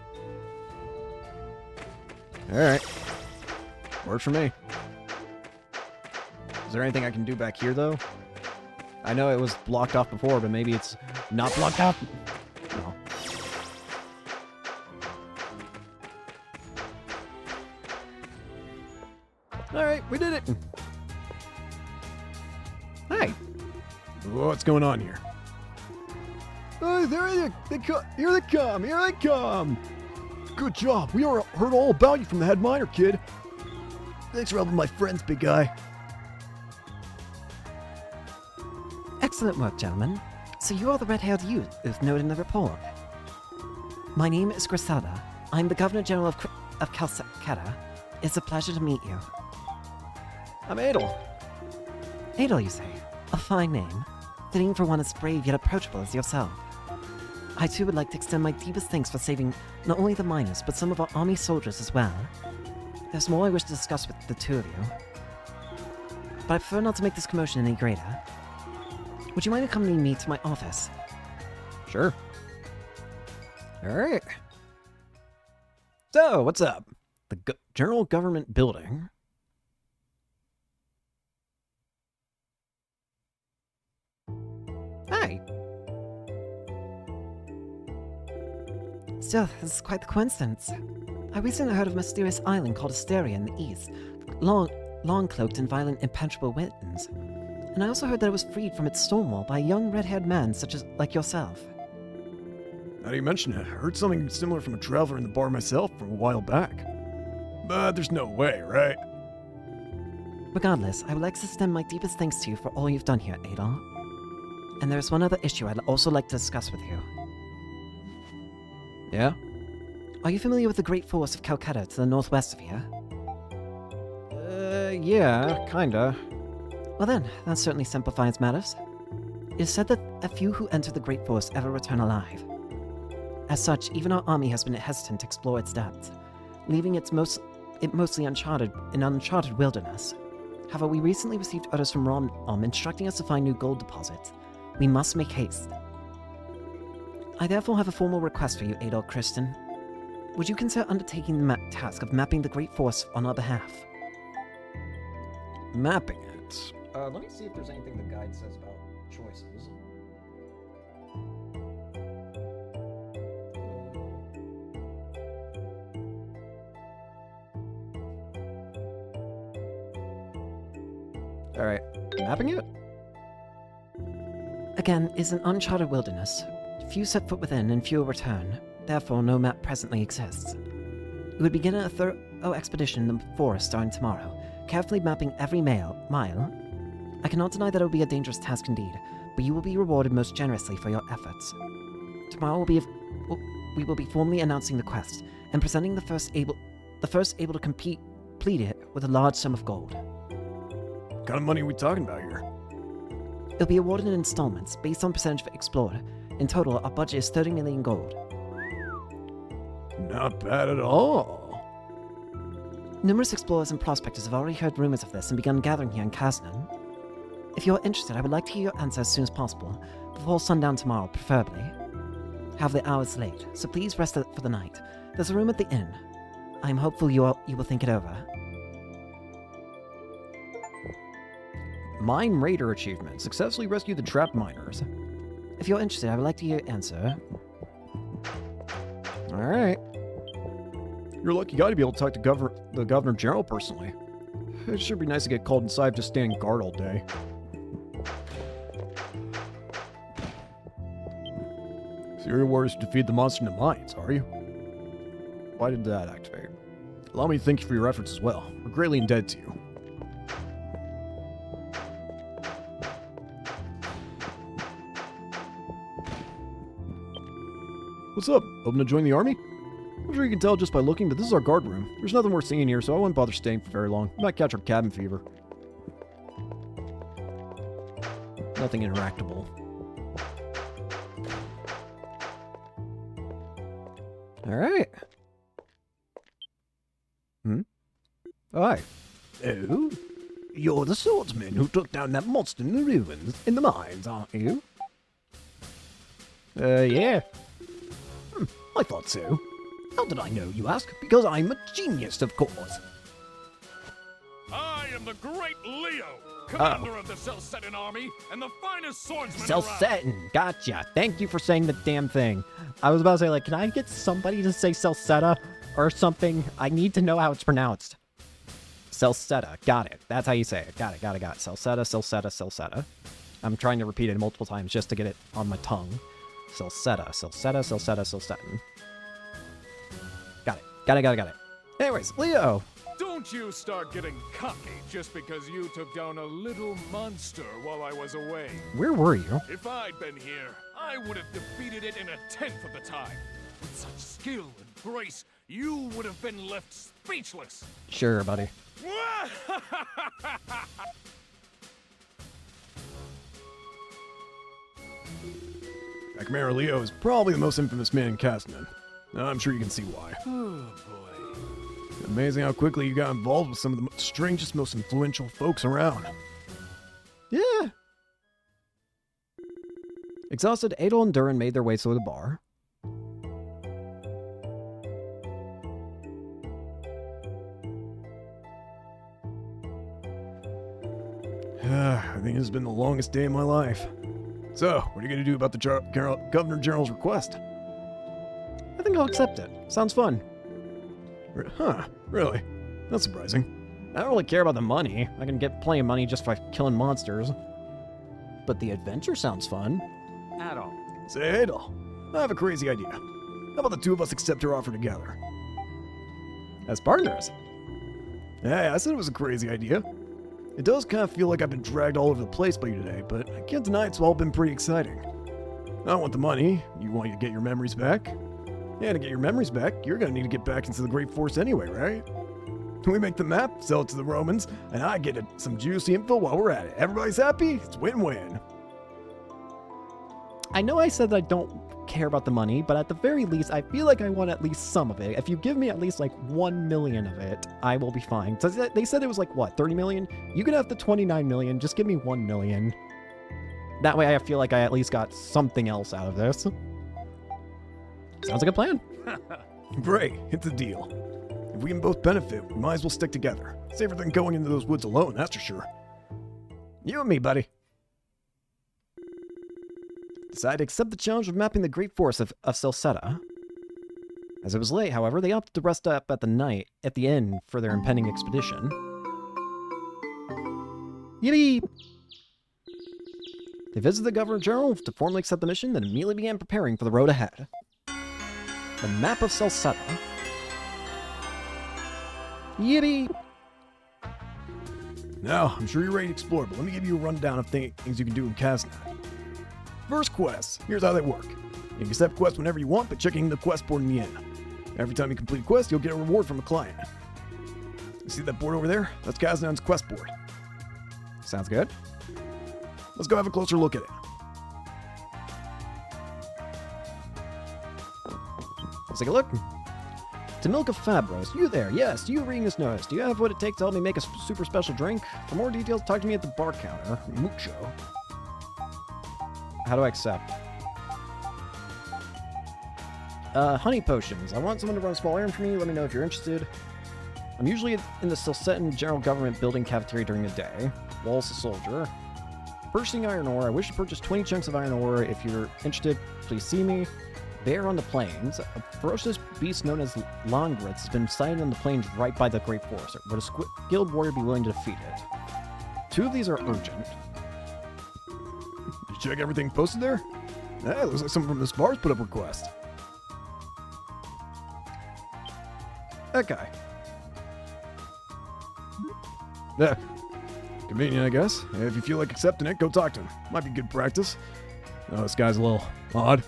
Alright. Works for me. Is there anything I can do back here, though? I know it was blocked off before, but maybe it's not blocked off. No. Alright, we did it! Hi! What's going on here? Oh, here they come! Good job. We heard all about you from the head miner, kid. Thanks for helping my friends, big guy. Excellent work, gentlemen. So you are the red-haired youth who've noted in the report. My name is Griselda. I'm the Governor General of Celceta. It's a pleasure to meet you. I'm Adol. Adol, you say? A fine name. Fitting for one as brave yet approachable as yourself. I too would like to extend my deepest thanks for saving not only the miners, but some of our army soldiers as well. There's more I wish to discuss with the two of you. But I prefer not to make this commotion any greater. Would you mind accompanying me to my office? Sure. Alright. So, what's up? The General Government Building. Hi. Still, this is quite the coincidence. I recently heard of a mysterious island called Asteria in the east, long cloaked in violent, impenetrable winds. And I also heard that it was freed from its stone wall by a young red-haired man like yourself. Now that you mention it, I heard something similar from a traveler in the bar myself from a while back. But there's no way, right? Regardless, I would like to extend my deepest thanks to you for all you've done here, Adol. And there's one other issue I'd also like to discuss with you. Yeah? Are you familiar with the Great Forest of Calcutta to the northwest of here? Yeah, kinda. Well then, that certainly simplifies matters. It is said that a few who enter the Great Forest ever return alive. As such, even our army has been hesitant to explore its depths, leaving it mostly uncharted wilderness. However, we recently received orders from Rom instructing us to find new gold deposits. We must make haste. I therefore have a formal request for you, Adol Kristen. Would you consider undertaking the task of mapping the Great Forest on our behalf? Mapping it. Let me see if there's anything the guide says about choices. Alright, mapping it? Again, it's an uncharted wilderness. Few set foot within and few return. Therefore, no map presently exists. We would begin a thorough expedition in the forest starting tomorrow, carefully mapping every mile. I cannot deny that it will be a dangerous task indeed, but you will be rewarded most generously for your efforts. Tomorrow we will be formally announcing the quest and presenting the first able to complete it with a large sum of gold. What kind of money are we talking about here? It'll be awarded in installments based on percentage explored. In total, our budget is 30 million gold. Not bad at all. Numerous explorers and prospectors have already heard rumors of this and begun gathering here in Kaznan. If you're interested, I would like to hear your answer as soon as possible, before sundown tomorrow, preferably. However, the hour is late, so please rest for the night. There's a room at the inn. I am hopeful you will think it over. Mine Raider achievement. Successfully rescued the trapped miners. If you're interested, I would like to hear your answer. Alright. You're a lucky guy to be able to talk to the Governor General personally. It should be nice to get called inside just standing guard all day. So your reward is to defeat the monster in the mines, are you? Why did that activate? Allow me to thank you for your efforts as well. We're greatly indebted to you. What's up? Hoping to join the army? I'm sure you can tell just by looking, but this is our guard room. There's nothing worth seeing here, so I wouldn't bother staying for very long. Might catch our cabin fever. Nothing interactable. Alright. Hi. Oh? You're the swordsman who took down that monster in the ruins, in the mines, aren't you? Yeah. I thought so. How did I know, you ask? Because I'm a genius, of course. I am the great Leo, commander of the Celcetan army and the finest swordsman Celcetan, gotcha. Thank you for saying the damn thing. I was about to say, like, can I get somebody to say Celceta or something? I need to know how it's pronounced. Celceta, got it. That's how you say it. Got it. Celceta. I'm trying to repeat it multiple times just to get it on my tongue. Celcetan. Got it. Anyways, Leo. Don't you start getting cocky just because you took down a little monster while I was away. Where were you? If I'd been here, I would have defeated it in a tenth of the time. With such skill and grace, you would have been left speechless. Sure, buddy. Commander Leo is probably the most infamous man in Kaznan. I'm sure you can see why. Oh, boy. Amazing how quickly you got involved with some of the strangest, most influential folks around. Yeah. Exhausted, Adol and Durin made their way to the bar. I think this has been the longest day of my life. So, what are you going to do about the Governor General's request? I think I'll accept it. Sounds fun. Huh, really? That's surprising. I don't really care about the money. I can get plenty of money just by killing monsters. But the adventure sounds fun. At all. Say, Adol, I have a crazy idea. How about the two of us accept her offer together? As partners? Hey, I said it was a crazy idea. It does kind of feel like I've been dragged all over the place by you today, but I can't deny it's all been pretty exciting. I want the money. You want to get your memories back? Yeah, to get your memories back, you're going to need to get back into the Great Forest anyway, right? We make the map, sell it to the Romans, and I get some juicy info while we're at it. Everybody's happy? It's win-win. I know I said that I don't care about the money, but at the very least, I feel like I want at least some of it. If you give me at least like 1 million of it, I will be fine. So they said it was like, what, 30 million? You can have the 29 million, just give me 1 million. That way I feel like I at least got something else out of this. Sounds like a plan. Great, it's a deal. If we can both benefit, we might as well stick together. Safer than going into those woods alone, that's for sure. You and me, buddy. Decided to accept the challenge of mapping the Great Forest of Celceta. As it was late, however, they opted to rest up at the inn for their impending expedition. Yippee! They visited the Governor General to formally accept the mission, then immediately began preparing for the road ahead. The map of Celceta. Yippee! Now, I'm sure you're ready to explore, but let me give you a rundown of things you can do in Cadens. First quests. Here's how they work. You can accept quests whenever you want by checking the quest board in the inn. Every time you complete a quest, you'll get a reward from a client. You see that board over there? That's Cadens' quest board. Sounds good. Let's go have a closer look at it. Let's take a look. To milk a Fabros. You there? Yes, you reading this notice. Do you have what it takes to help me make a super special drink? For more details, talk to me at the bar counter. Mucho. How do I accept? Honey potions. I want someone to run a small errand for me. Let me know if you're interested. I'm usually in the Celcetan General Government Building cafeteria during the day. Wallace a soldier. Purchasing iron ore. I wish to purchase 20 chunks of iron ore. If you're interested, please see me. Bear on the plains. A ferocious beast known as Longritz has been sighted on the plains right by the Great Forest. Would a skilled warrior be willing to defeat it? 2 of these are urgent. You check everything posted there? Hey, looks like someone from this bar's put up a request. That guy. Yeah. Convenient, I guess. If you feel like accepting it, go talk to him. Might be good practice. Oh, this guy's a little odd.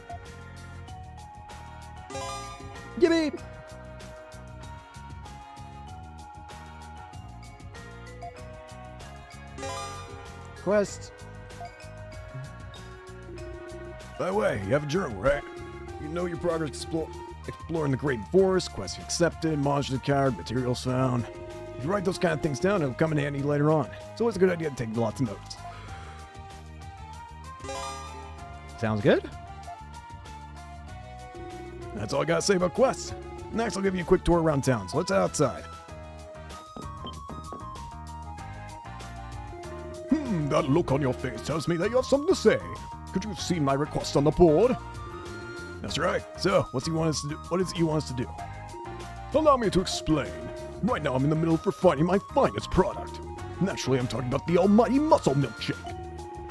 Yippee! Quest. By the way, you have a journal, right? You know your progress exploring the Great Forest, quests accepted, monsters encountered, materials found. If you write those kind of things down, it'll come in handy later on. It's always a good idea to take lots of notes. Sounds good. That's all I gotta say about quests. Next, I'll give you a quick tour around town, so let's head outside. That look on your face tells me that you have something to say. Could you have seen my request on the board? That's right. So, what is it you want us to do? Allow me to explain. Right now, I'm in the middle of refining my finest product. Naturally, I'm talking about the almighty muscle milkshake.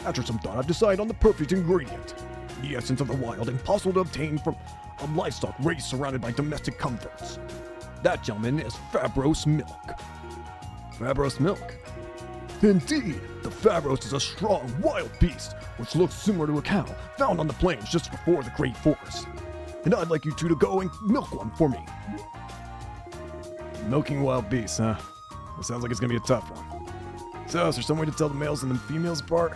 After some thought, I've decided on the perfect ingredient. The essence of the wild, impossible to obtain from a livestock raised surrounded by domestic comforts. That, gentlemen, is Fabros milk. Fabros milk? Indeed, the Fabros is a strong, wild beast, which looks similar to a cow found on the plains just before the Great Forest. And I'd like you two to go and milk one for me. Milking wild beasts, huh? That sounds like it's gonna be a tough one. So, is there some way to tell the males and the females apart?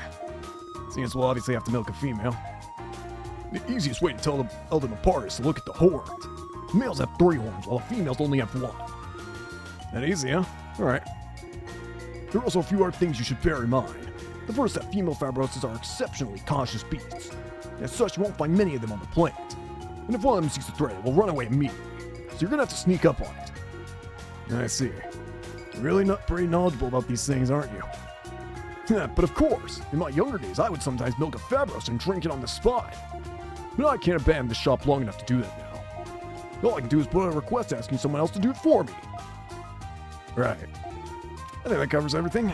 Seeing as we'll obviously have to milk a female. The easiest way to tell them apart is to look at the horns. The males have 3 horns, while the females only have 1. That easy, huh? Alright. There are also a few other things you should bear in mind. The first, that female Fabroses are exceptionally cautious beasts. As such, you won't find many of them on the plains. And if one of them sees a threat, it will run away immediately. So you're gonna have to sneak up on it. I see. You're really not pretty knowledgeable about these things, aren't you? Yeah, but of course, in my younger days, I would sometimes milk a Fabros and drink it on the spot. But I can't abandon the shop long enough to do that now. All I can do is put out a request asking someone else to do it for me. Right. I think that covers everything.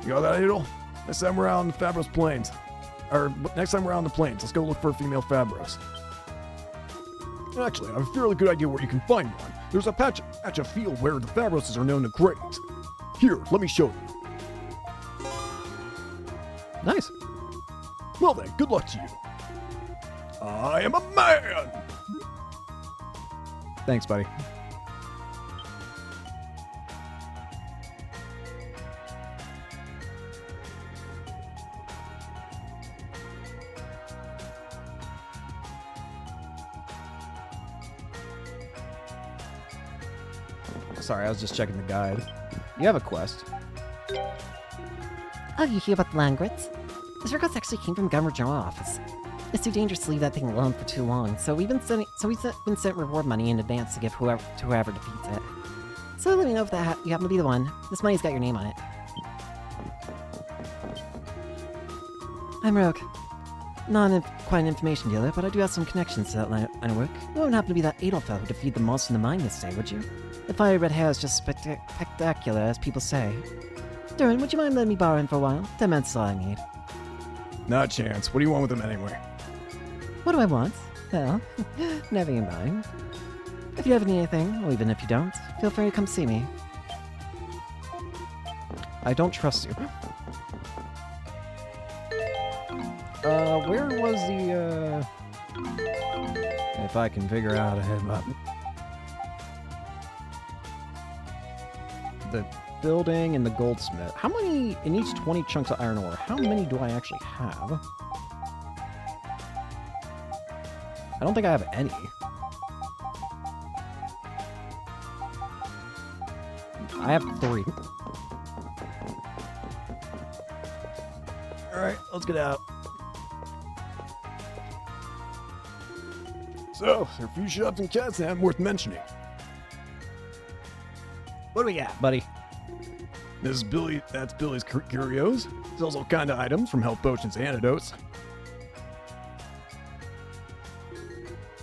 You got that, Adel? Next time we're out on the Fabros Plains. Or, next time we're out on the plains, let's go look for a female Fabros. Actually, I have a fairly good idea where you can find one. There's a patch of field where the Favroses are known to graze. Here, let me show you. Nice. Well then, good luck to you. I am a man! Thanks, buddy. Sorry, I was just checking the guide. You have a quest. Oh, you hear about the Langrets? This request actually came from Governor General's office. It's too dangerous to leave that thing alone for too long, so we've been sent reward money in advance to give to whoever defeats it. So let me know if you happen to be the one. This money's got your name on it. I'm Rogue. Quite an information dealer, but I do have some connections to that line of work. You wouldn't happen to be that Adolfo who defeated the monster in the mine this day, would you? The fiery red hair is just spectacular, as people say. Durin, would you mind letting me borrow him for a while? 10 minutes is all I need. Not a chance. What do you want with him anyway? What do I want? Well, never you mind. If you ever need anything, or even if you don't, feel free to come see me. I don't trust you. Where was the, if I can figure out how to head him up. The building and the goldsmith. How many, in each 20 chunks of iron ore, how many do I actually have? I don't think I have any. I have 3. Alright, let's get out. So, there are a few shops in Kazan worth mentioning. What do we got, buddy? This is Billy, that's Billy's Curios. Sells all kind of items, from health potions to antidotes.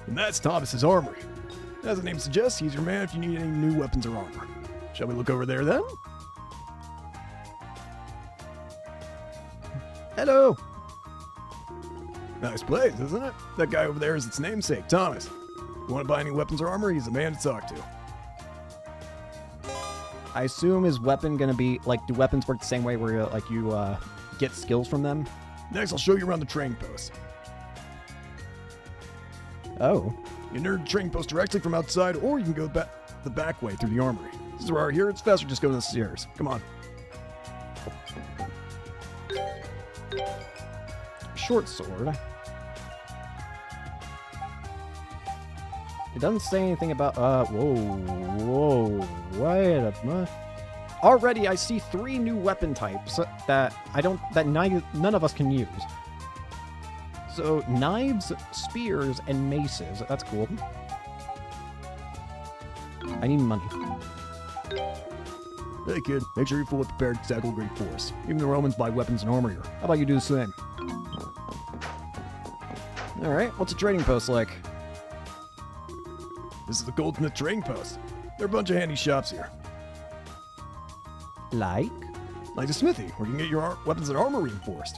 And that's Thomas's armory. As the name suggests, he's your man if you need any new weapons or armor. Shall we look over there then? Hello! Nice place, isn't it? That guy over there is its namesake, Thomas. You want to buy any weapons or armor, he's the man to talk to. I assume is weapon gonna be, like, do weapons work the same way where, you get skills from them? Next, I'll show you around the trading post. Oh. You can enter the trading post directly from outside, or you can go the back way through the armory. This is right here, it's faster, just go to the stairs. Come on. Short sword. It doesn't say anything about, whoa, wait a minute. Already I see 3 new weapon types that none of us can use. So, knives, spears, and maces. That's cool. I need money. Hey kid, make sure you're fully prepared to tackle a great force. Even the Romans buy weapons and armor here. How about you do the same? Alright, what's a trading post like? This is the Goldsmith Trading Post. There are a bunch of handy shops here. Like a smithy, where you can get your weapons and armor reinforced.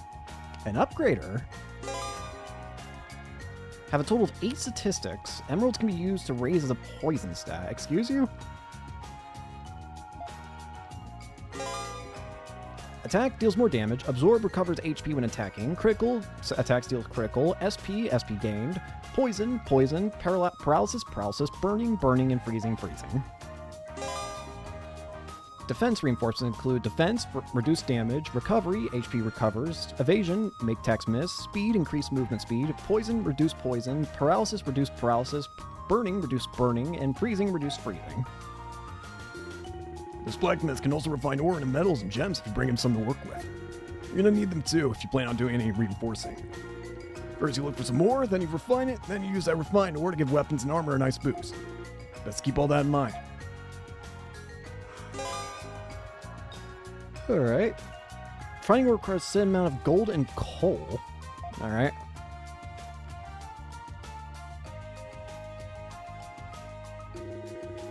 an upgrader. Have a total of 8 statistics. Emeralds can be used to raise as a poison stat. Excuse you? Attack deals more damage. Absorb recovers HP when attacking. Critical attacks deals critical. SP gained. Poison, paralysis, burning, and freezing. Defense reinforcements include defense, reduced damage, recovery, HP recovers, evasion, make attacks miss, speed, increase movement speed, poison, reduce poison, paralysis, reduce paralysis, burning, reduce burning, and freezing, reduce freezing. This blacksmith can also refine ore into metals and gems if you bring him some to work with. You're gonna need them too if you plan on doing any reinforcing. First you look for some ore, then you refine it, then you use that refined ore to give weapons and armor a nice boost. Best keep all that in mind. Alright. Finding ore requires a certain amount of gold and coal. Alright.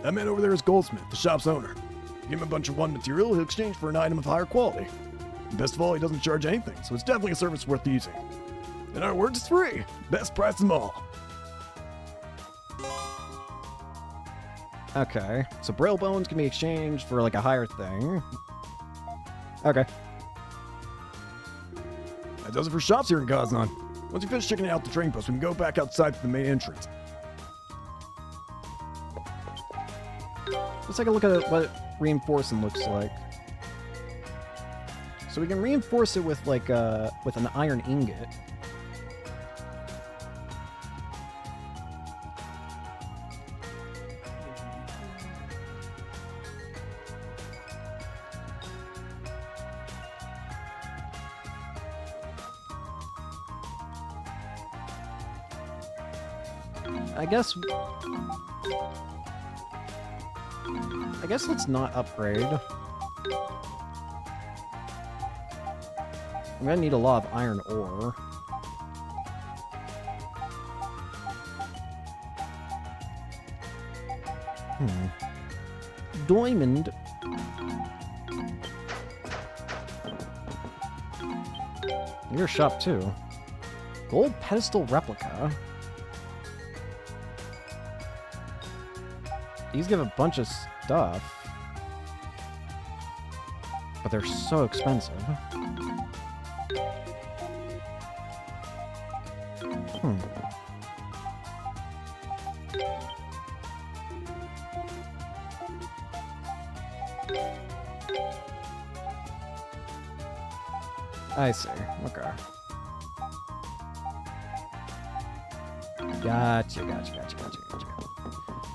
That man over there is Goldsmith, the shop's owner. Give him a bunch of one material, he'll exchange for an item of higher quality. And best of all, he doesn't charge anything, so it's definitely a service worth using. In our words, it's free. Best price of them all. Okay, so Braille Bones can be exchanged for, like, a higher thing. Okay. That does it for shops here in Kazan. Once you finish checking out the train post, we can go back outside to the main entrance. Let's take a look at what reinforcing looks like. So we can reinforce it with, like, with an iron ingot. I guess let's not upgrade. I'm gonna need a lot of iron ore. Diamond. Your shop too. Gold pedestal replica. These give a bunch of stuff, but they're so expensive. I see. Okay. Gotcha.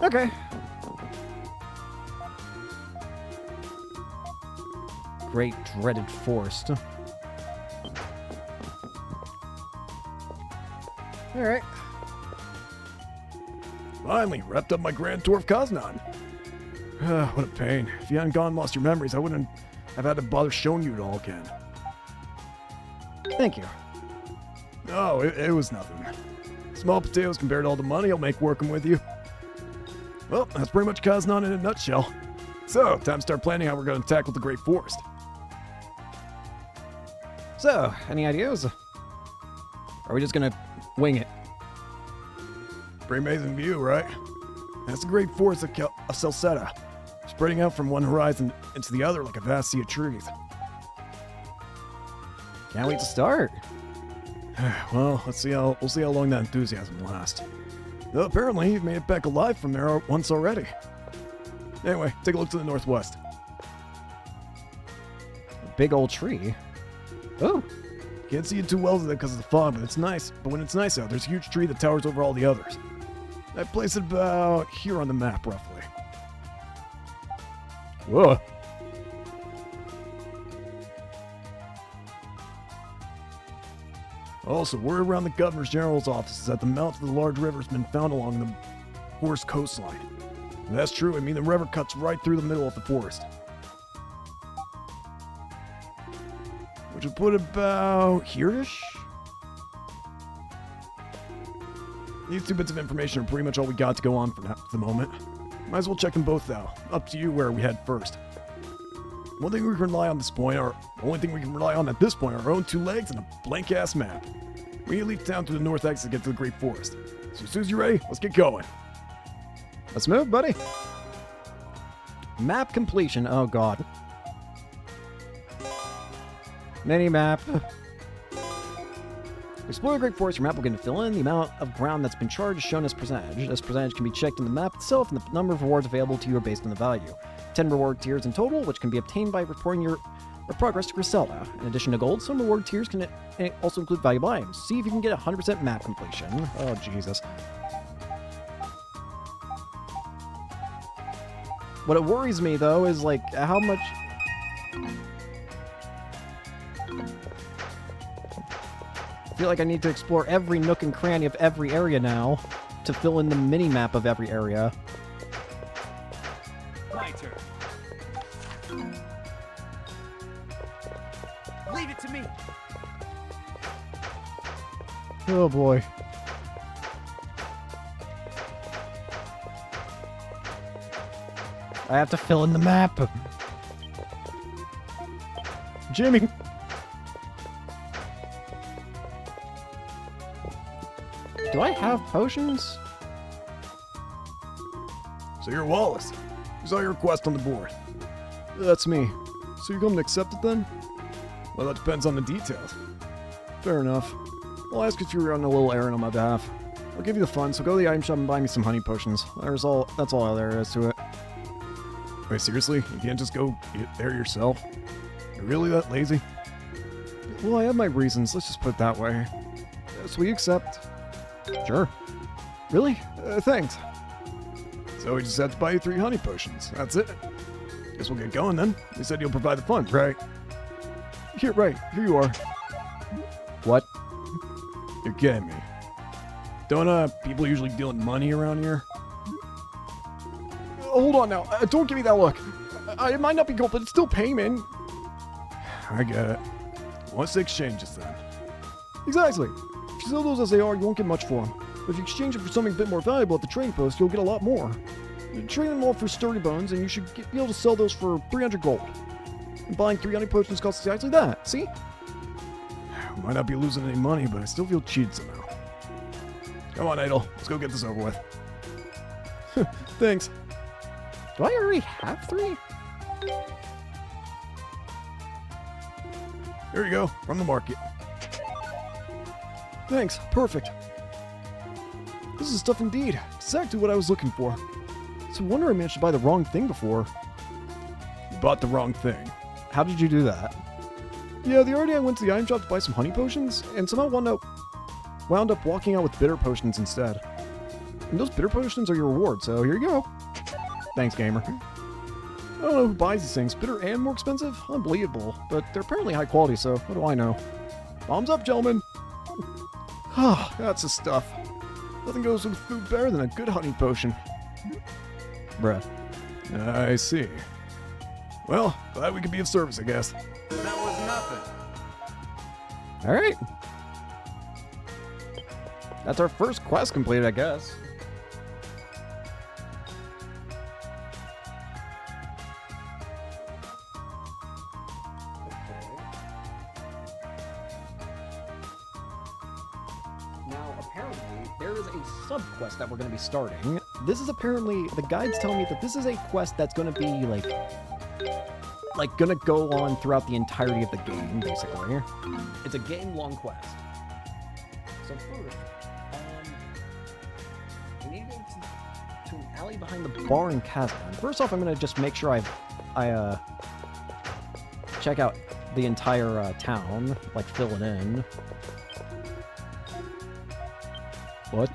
Okay. Great dreaded forest. Alright. Finally, wrapped up my grand tour of Kazan. What a pain. If you hadn't gone and lost your memories, I wouldn't have had to bother showing you it all again. Thank you. No, it was nothing. Small potatoes compared to all the money I'll make working with you. Well, that's pretty much Kazan in a nutshell. So, time to start planning how we're going to tackle the Great Forest. So, any ideas? Are we just gonna wing it? Pretty amazing view, right? That's the Great Forest of Celceta, spreading out from one horizon into the other like a vast sea of trees. Can't wait to start. Well, we'll see how long that enthusiasm lasts. Though apparently you've made it back alive from there once already. Anyway, take a look to the northwest. Big old tree. Oh. Can't see it too well today because of the fog, but it's nice. But when it's nice out, there's a huge tree that towers over all the others. I place it about here on the map, roughly. Whoa. Also, word around the Governor's General's office is that the mouth of the large river has been found along the forest coastline. If that's true, I mean the river cuts right through the middle of the forest. Which would put it about here-ish? These two bits of information are pretty much all we got to go on for the moment. Might as well check them both though. Up to you where we head first. One thing we can rely on at this point, or the only thing we can rely on at this point, are our own two legs and a blank-ass map. We need to leave town to the north exit to get to the Great Forest. So as soon as you're ready, let's get going. Let's move, buddy. Map completion. Oh, God. Mini-map. Explore the Great Forest. Your map will begin to fill in. The amount of ground that's been charged is shown as percentage. This percentage can be checked in the map itself, and the number of rewards available to you are based on the value. 10 reward tiers in total, which can be obtained by reporting your progress to Celceta. In addition to gold, some reward tiers can also include valuable items. See if you can get 100% map completion. Oh, Jesus. What worries me, though, is, like, how much... I feel like I need to explore every nook and cranny of every area now to fill in the mini-map of every area. My turn. Leave it to me. Oh, boy. I have to fill in the map. Jimmy! Do I have potions? So you're Wallace. We saw your request on the board. That's me. So you're going to accept it then? Well, that depends on the details. Fair enough. I'll ask if you're on a little errand on my behalf. I'll give you the funds, so go to the item shop and buy me some honey potions. That's all there is to it. Wait, seriously? You can't just go get there yourself? You're really that lazy? Well, I have my reasons, let's just put it that way. So we accept? Sure. Really? Thanks. So we just have to buy you 3 honey potions. That's it. Guess we'll get going then. You said you'll provide the funds, right? Here you are. What? You're kidding me. Don't people usually deal in money around here? Hold on now. Don't give me that look. It might not be gold, but it's still payment. I get it. What's the exchanges then? Exactly. If you sell those as they are, you won't get much for them. But if you exchange it for something a bit more valuable at the trading post, you'll get a lot more. You trade them all for sturdy bones, and you should be able to sell those for 300 gold. And buying 3 honey potions costs exactly that. See? Might not be losing any money, but I still feel cheated somehow. Come on, Idol. Let's go get this over with. Thanks. Do I already have 3? Here you go, from the market. Thanks. Perfect. This is stuff indeed. Exactly what I was looking for. It's a wonder I managed to buy the wrong thing before. You bought the wrong thing. How did you do that? Yeah, the other day I went to the item shop to buy some honey potions, and somehow wound up walking out with bitter potions instead. And those bitter potions are your reward, so here you go. Thanks, gamer. I don't know who buys these things. Bitter and more expensive? Unbelievable. But they're apparently high quality, so what do I know? Thumbs up, gentlemen! Ah, that's the stuff. Nothing goes with food better than a good honey potion. Bruh. I see. Well, glad we could be of service, I guess. That was nothing. Alright. That's our first quest completed, I guess. Now, apparently, there is a sub-quest that we're going to be starting. This is apparently, the guide's telling me that this is a quest that's going to be, like gonna go on throughout the entirety of the game, basically. It's a game-long quest. So first, we need to go to an alley behind the bar in Cadens. First off, I'm gonna just make sure I check out the entire town, like fill it in. What?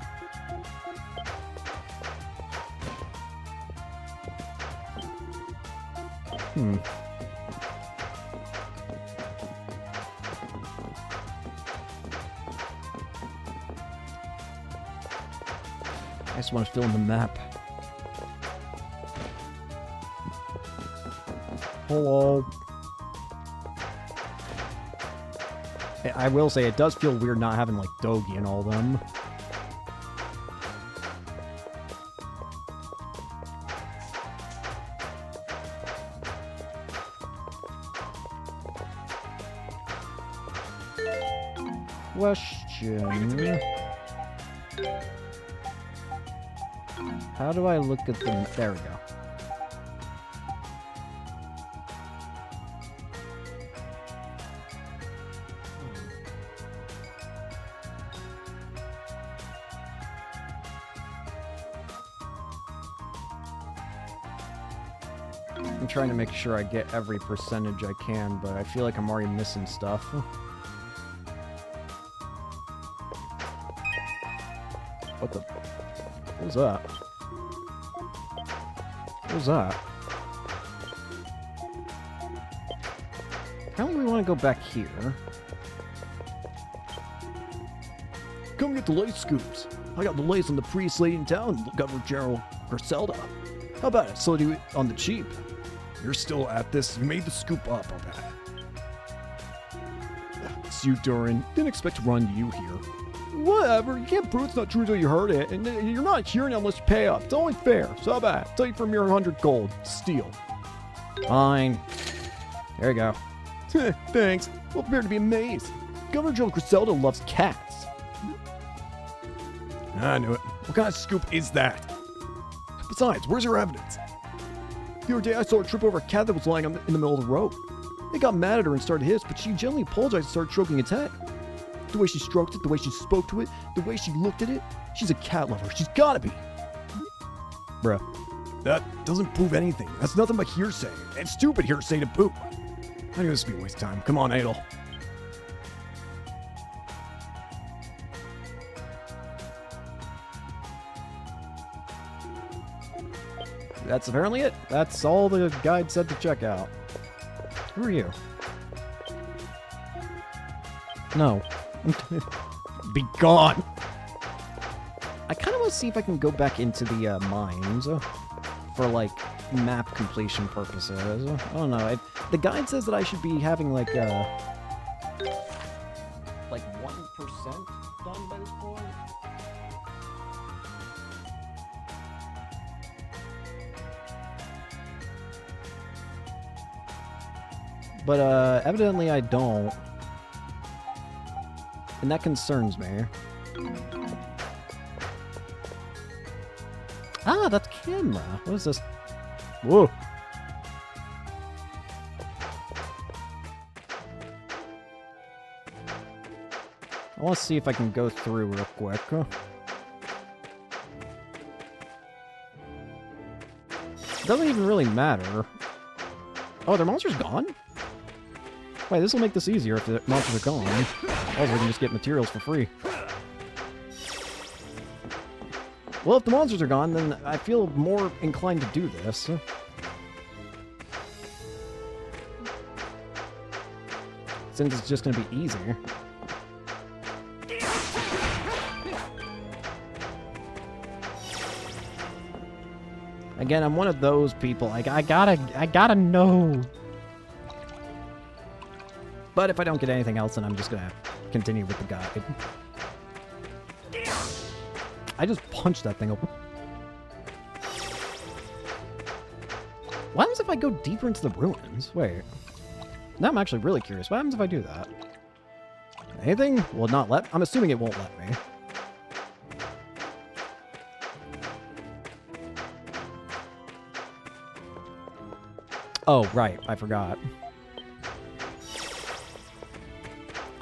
I just want to fill in the map. Hello. I will say, it does feel weird not having, like, Dogi and all them. Question. How do I look at them? There we go. I'm trying to make sure I get every percentage I can, but I feel like I'm already missing stuff. What the? What was that? What was that? Apparently we want to go back here. Come get the lace scoops. I got the lace on the prettiest lady in town, Governor General Celceta. How about it? So do it on the cheap. You're still at this. You made the scoop up, I'll bet. It's you, Durin. Didn't expect to run you here. Whatever, you can't prove it's not true until you heard it, and you're not hearing it unless you pay up. It's only fair. So how about it? I'll tell you from your 100 gold. Steal. Fine. There you go. Thanks. Well, prepare to be amazed. Governor Joe Griselda loves cats. I knew it. What kind of scoop is that? Besides, where's your evidence? The other day I saw her trip over a cat that was lying in the middle of the road. They got mad at her and started to hiss, but she gently apologized and started stroking its head. The way she stroked it, the way she spoke to it, the way she looked at it, she's a cat lover. She's gotta be. Bruh. That doesn't prove anything. That's nothing but hearsay. And stupid hearsay to boot. I knew this would be a waste of time. Come on, Adel. That's apparently it. That's all the guide said to check out. Who are you? No. Be gone! I kind of want to see if I can go back into the mines for, like, map completion purposes. I don't know. The guide says that I should be having, like 1% done by this point. But, evidently I don't. And that concerns me. Ah, that's camera. What is this? Whoa. I want to see if I can go through real quick. It doesn't even really matter. Oh, their monster's gone? Wait, this will make this easier if the monsters are gone. Also, we can just get materials for free. Well, if the monsters are gone, then I feel more inclined to do this. Since it's just going to be easier. Again, I'm one of those people. I gotta know. But if I don't get anything else, then I'm just gonna continue with the guide. I just punched that thing open. What happens if I go deeper into the ruins? Wait. Now I'm actually really curious. What happens if I do that? Anything? Will it not let? I'm assuming it won't let me. Oh, right. I forgot.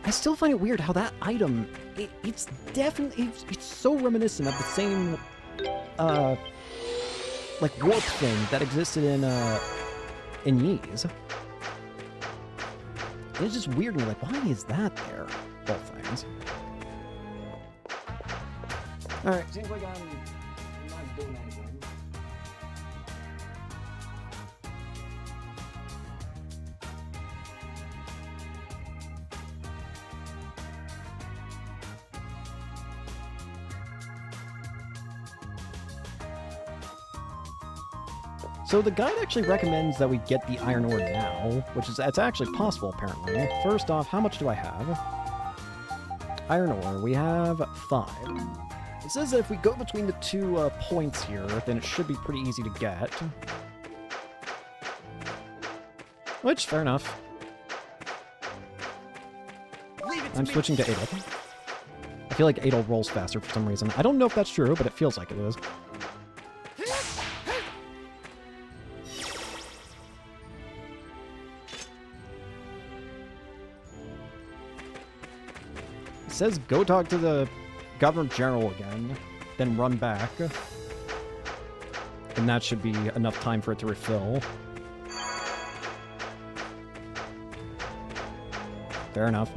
I still find it weird how that item, it's definitely, it's so reminiscent of the same, like, warp thing that existed in Ys. It's just weird to me, like, why is that there? Both things. Alright, seems like I'm not doing anything. So the guide actually recommends that we get the iron ore now, which is it's actually possible apparently. First off, how much do I have? Iron ore, we have 5. It says that if we go between the 2 points here, then it should be pretty easy to get. Which, fair enough. I'm switching to Adel. I feel like Adel rolls faster for some reason. I don't know if that's true, but it feels like it is. It says go talk to the Governor General again, then run back. And that should be enough time for it to refill. Fair enough.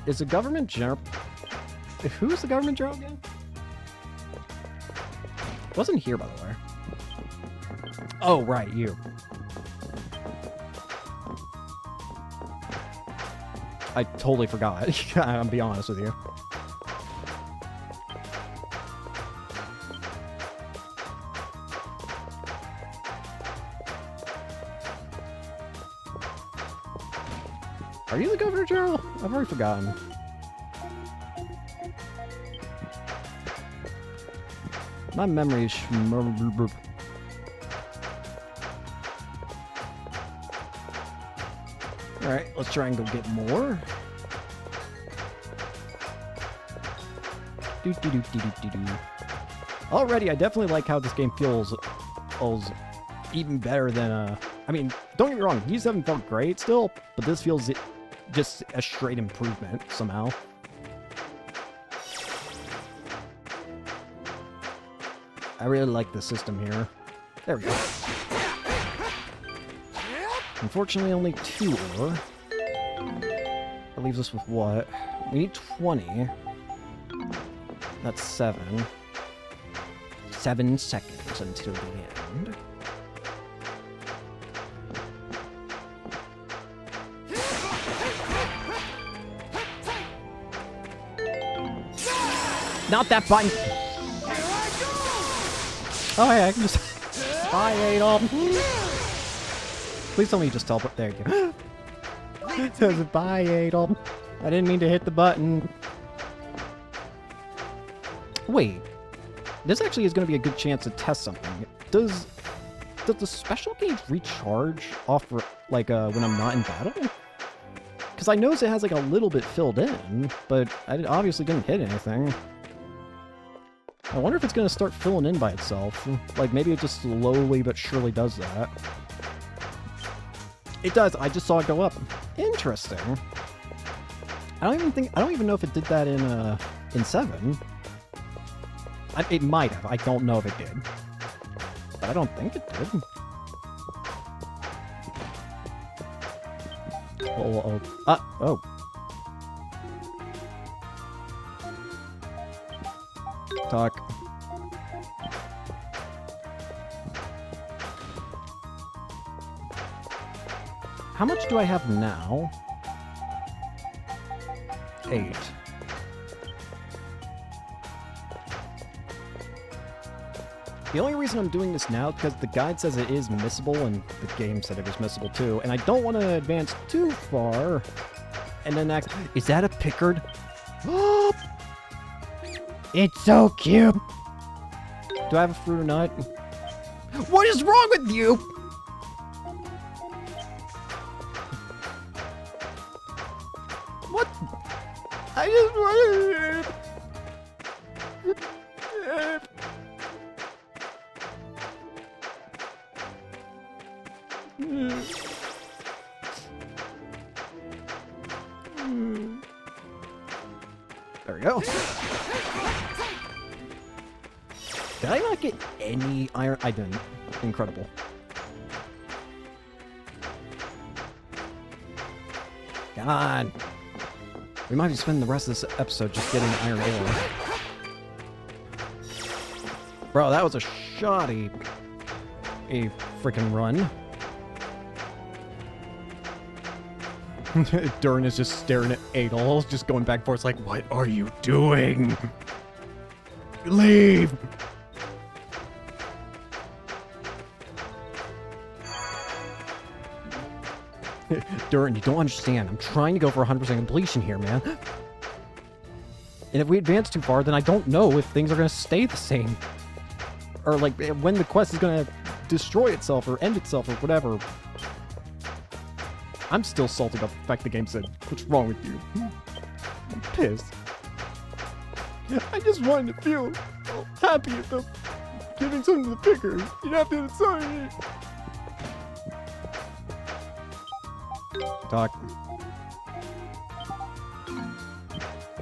Is the government general... Who's the government general again? Wasn't here, by the way. Oh, right, you. I totally forgot. I'll be honest with you. Are you the Governor General? I've already forgotten. My memory is... Alright, let's try and go get more. Already, I definitely like how this game feels even better than, I mean, don't get me wrong, these haven't felt great still, but this feels just a straight improvement somehow. I really like the system here. There we go. Unfortunately, only 2 ore. That leaves us with what? We need 20. That's 7. 7 seconds until the end. Not that button! Oh, hey, I can just... Bye, Adolf! Please tell me you just teleport. There you go. It says, bye, Adolf. I didn't mean to hit the button. Wait. This actually is going to be a good chance to test something. Does the special gauge recharge off, like, when I'm not in battle? Because I noticed it has, like, a little bit filled in, but I obviously didn't hit anything. I wonder if it's going to start filling in by itself. Like, maybe it just slowly but surely does that. It does. I just saw it go up. Interesting. I don't even know if it did that in 7. It might have. I don't know if it did. But I don't think it did. Oh. Talk. How much do I have now? 8. The only reason I'm doing this now is because the guide says it is missable, and the game said it was missable too, and I don't want to advance too far. And then next, is that a Pickard? It's so cute! Do I have a fruit or nut? What is wrong with you? What? I just wanted... There we go. Did I not get any iron? I didn't. Incredible. Come on. We might be spending the rest of this episode just getting iron ore. Bro, that was a shoddy freaking run. Durin is just staring at Adolf, just going back and forth like, what are you doing? Leave! Durin, you don't understand. I'm trying to go for 100% completion here, man. And if we advance too far, then I don't know if things are going to stay the same. Or, like, when the quest is going to destroy itself or end itself or whatever. I'm still salty about the fact the game said, what's wrong with you? I'm pissed. I just wanted to feel happy about giving something to the picker. You don't have to do sorry. Talk.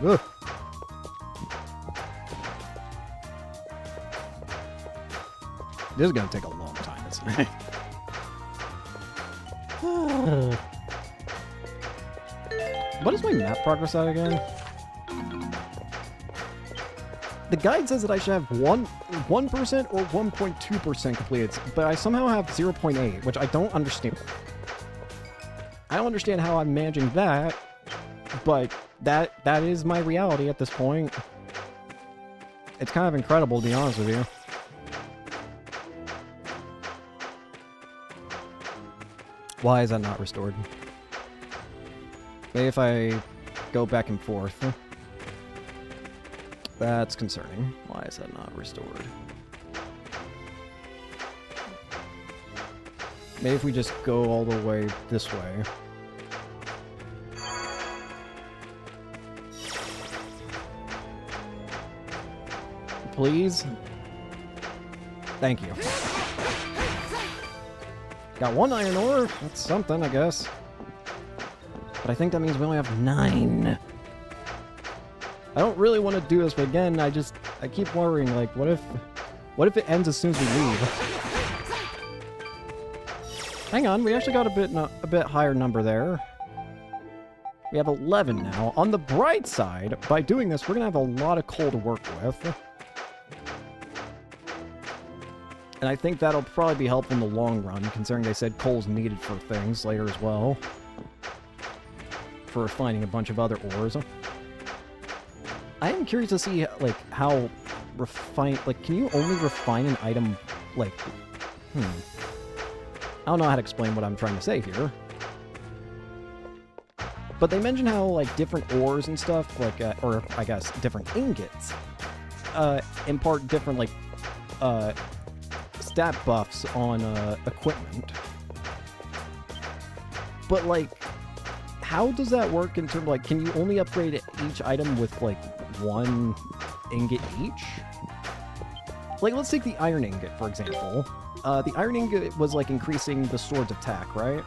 Ugh. This is gonna take a long time, isn't it? What is my map progress at again? The guide says that I should have 1% or 1.2% completed, but I somehow have 0.8, which I don't understand. I don't understand how I'm managing that, but that is my reality at this point. It's kind of incredible, to be honest with you. Why is that not restored? Maybe if I go back and forth. That's concerning. Why is that not restored? Maybe if we just go all the way this way. please. Thank you. Got 1 iron ore. That's something, I guess. But I think that means we only have 9. I don't really want to do this, but again, I keep worrying, like, what if it ends as soon as we leave? Hang on, we actually got a bit higher number there. We have 11 now. On the bright side, by doing this, we're going to have a lot of coal to work with. And I think that'll probably be helpful in the long run, considering they said coal's needed for things later as well. For refining a bunch of other ores. I am curious to see, like, how can you only refine an item, like, I don't know how to explain what I'm trying to say here. But they mention how, like, different ores and stuff, like, or, I guess, different ingots, impart different, like, stat buffs on, equipment. But, like, how does that work in terms of, like, can you only upgrade each item with, like, 1 ingot each? Like, let's take the iron ingot, for example. The iron ingot was, like, increasing the sword's attack, right?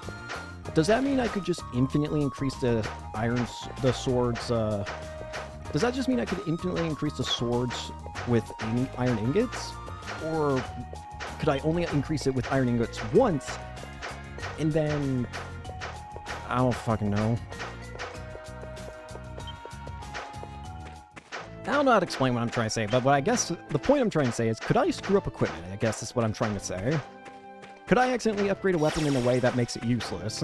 Does that mean I could just infinitely increase the swords, does that just mean I could infinitely increase the swords with iron ingots? Or could I only increase it with iron ingots once, and then... I don't fucking know. I don't know how to explain what I'm trying to say, but what I guess the point I'm trying to say is, could I screw up equipment? I guess is what I'm trying to say. Could I accidentally upgrade a weapon in a way that makes it useless?